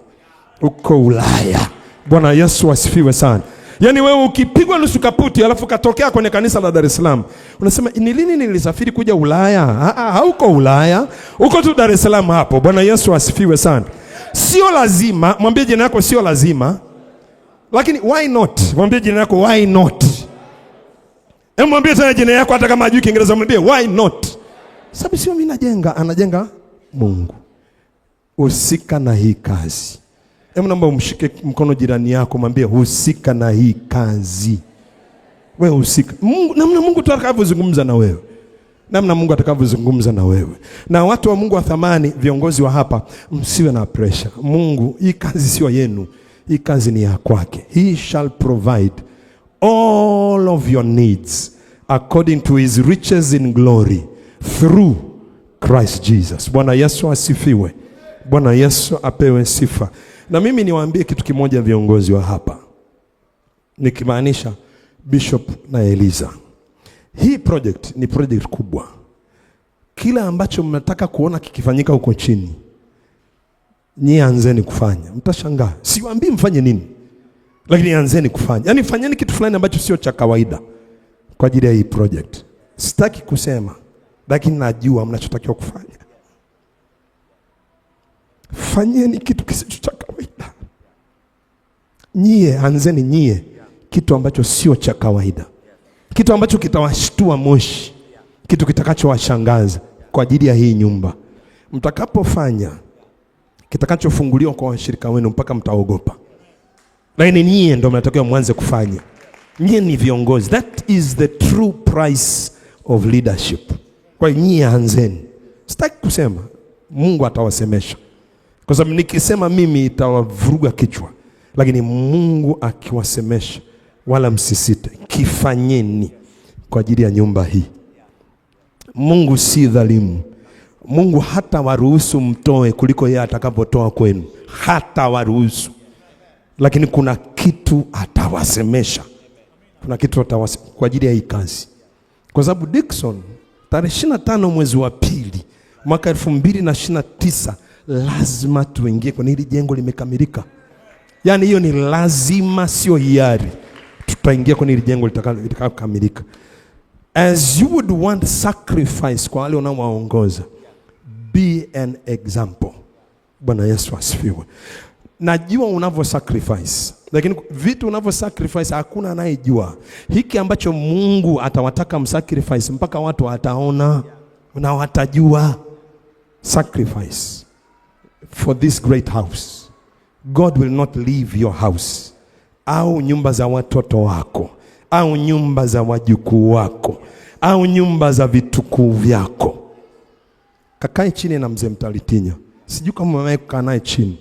Uko Ulaya. Bwana Yesu asifiwe sana. Yaani wewe ukipigwa nusu kaputi alafu katokea kwenye kanisa la Dar es Salaam, unasema ni lini nilisafiri kuja Ulaya? Hauko Ulaya, uko tu Dar es Salaam hapo. Bwana Yesu asifiwe sana. Sio lazima, mwambie jirani yako sio lazima. Lakini why not? Mwambie jirani yako why not? Mwambie tena jirani yako hata kama hajui Kiingereza, mwambie why not? Sababu sio mimi najenga, anajenga Mungu. Husika na hii kazi. Naomba umshike mkono jirani yako, mwambie husika na hii kazi. Wewe husika. Mungu, namna Mungu atakavyozungumza na wewe. Namna Mungu atakavyozungumza na wewe. Na watu wa Mungu wa thamani, viongozi wa hapa, msiwe na pressure. Mungu, hii kazi sio yenu. Hii kazi ni ya kwake. He shall provide all of your needs according to his riches in glory through Christ Jesus. Bwana Yesu asifiwe. Bwana Yesu apewe sifa. Na mimi niwaambie kitu kimoja viongozi wa hapa, nikimaanisha Bishop na Eliza. Hii project ni project kubwa. Kila ambacho mnataka kuona kikifanyika huko chini, nyie anzeni kufanya. Mtashangaa. Siwaambii mfanye nini, lakini anzeni kufanya. Yaani fanyeni kitu fulani ambacho sio cha kawaida kwa ajili ya hii project. Sitaki kusema, lakini najua mnachotakiwa kufanya. Fanyeni kitu kisicho cha kawaida. Nyie anzeni nyie kitu ambacho sio cha kawaida. Kitu ambacho kitawashtua Moshi. Kitu kitakachowashangaza kwa ajili ya hii nyumba. Mtakapofanya kitakachofunguliwa kwa washirika wenu mpaka mtaogopa. Lakini nyie ndio mnatakiwa mwanze kufanya. Nyie ni viongozi. That is the true price of leadership. Kwa nyie anzeni. Sitaki kusema, Mungu atawasemesha. Kwa sababu nikisema mimi itawavuruga kichwa. Lakini Mungu akiwasemesha, wala msisite, kifanyeni kwa ajili ya nyumba hii. Mungu si dhalimu. Mungu hata waruhusu mtoe kuliko yeye atakapotoa kwenu. Hata waruhusu. Lakini kuna kitu atawasemesha. Kuna kitu atawasemesha kwa ajili ya hii kazi. Kwa sababu Dickson, tarehe 25 mwezi wa pili mwaka 2029 lazima tuingie kwenye hili jengo limekamilika. Yaani hiyo ni lazima, sio hiari. Tutaingia kwenye hili jengo litakapokamilika. As you would want sacrifice kwa wale unaowaongoza, be an example. Bwana Yesu asifiwe. Najua unavyo sacrifice, lakini vitu unavyo sacrifice hakuna anayejua. Hiki ambacho Mungu atawataka msacrifice mpaka watu wataona na watajua. Sacrifice for this great house. God will not leave your house, au nyumba za watoto wako, au nyumba za wajukuu wako, au nyumba za vitukuu vyako. kakae chini na mzee Mtalitinya. Sijui kama mmewahi kukaa naye chini.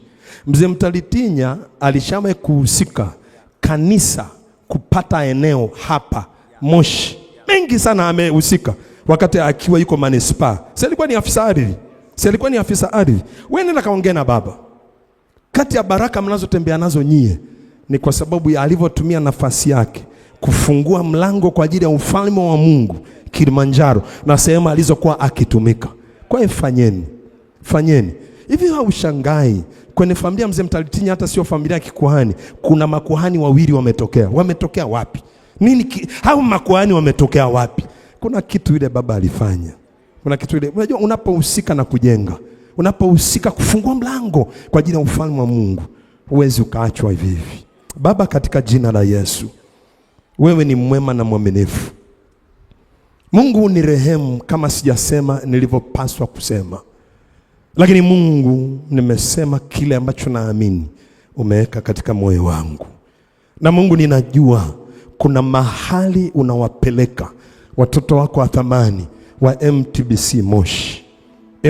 Mzee Mtalitinya alishawahi kuhusika kanisa kupata eneo hapa Moshi. Mengi sana amehusika wakati akiwa yuko manispaa. Si alikuwa ni afisa ardhi. Wewe nenda kaongea na baba. Kati ya baraka mnazotembea nazo nyie ni kwa sababu ya alivyotumia nafasi yake kufungua mlango kwa ajili ya ufalme wa Mungu Kilimanjaro na sehemu alizokuwa akitumika. Kwa hiyo fanyeni. Hivi haushangai kwenye familia mzee Mtalitinya, hata sio familia ya kikuhani, kuna makuhani wawili wametokea. Wametokea wapi? Hao makuhani wametokea wapi? Kuna kitu ile baba alifanya. Kuna kitu ile. Unajua unapohusika na kujenga, unapohusika kufungua mlango kwa ajili ya ufalme wa Mungu, huwezi ukaachwa hivi hivi. Baba, katika jina la Yesu, wewe ni mwema na mwaminifu. Mungu ni rehemu kama sijasema nilivyopaswa kusema. Lakini Mungu, nimesema kile ambacho naamini umeweka katika moyo wangu. Na Mungu, ninajua kuna mahali unawapeleka watoto wako wa thamani wa MTBC Moshi.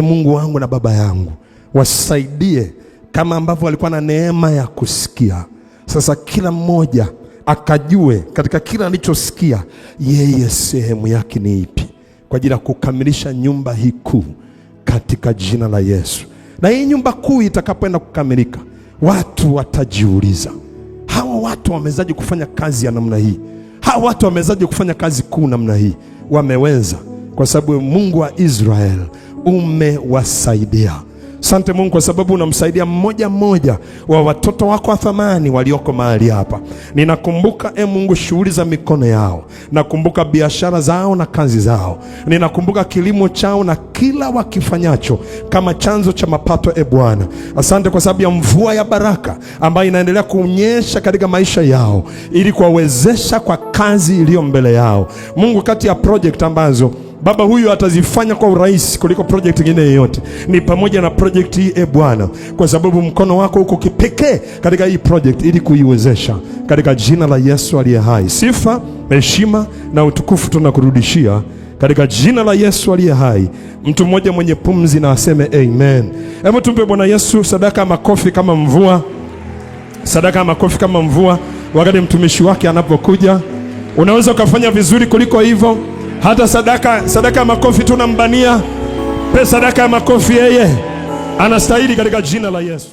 Mungu wangu na baba yangu, wasaidie kama ambavyo walikuwa na neema ya kusikia. Sasa kila mmoja akajue katika kila alichosikia yeye sehemu yake ni ipi kwa ajili ya kukamilisha nyumba hii kuu katika jina la Yesu. Na hii nyumba kuu itakapoenda kukamilika, watu watajiuliza, hawa watu wamewezaje kufanya kazi ya namna hii? Hawa watu wamewezaje kufanya kazi kuu namna hii? Wameweza kwa sababu Mungu wa Israel umewasaidia. Asante Mungu kwa sababu unamsaidia mmoja mmoja wa watoto wako wa thamani walioko mahali hapa. Ninakumbuka Mungu shughuli za mikono yao. Nakumbuka biashara zao na kazi zao. Ninakumbuka kilimo chao na kila wakifanyacho kama chanzo cha mapato Bwana. Asante kwa sababu ya mvua ya baraka ambayo inaendelea kunyesha katika maisha yao ili kuwawezesha kwa kazi iliyo mbele yao. Mungu, kati ya project ambazo baba huyu atazifanya kwa urahisi kuliko project nyingine yoyote ni pamoja na project hii Bwana, kwa sababu mkono wako uko kipekee katika hii project ili kuiwezesha, katika jina la Yesu aliye hai. Sifa, heshima na utukufu tunakurudishia katika jina la Yesu aliye hai. Mtu mmoja mwenye pumzi na aseme amen. Hebu tumpe Bwana Yesu sadaka ya makofi kama mvua. Sadaka ya makofi kama mvua wakati mtumishi wake anapokuja. Unaweza ukafanya vizuri kuliko hivyo. Hata sadaka ya makofi tunambania. Pe sadaka ya makofi, yeye anastahili katika jina la Yesu.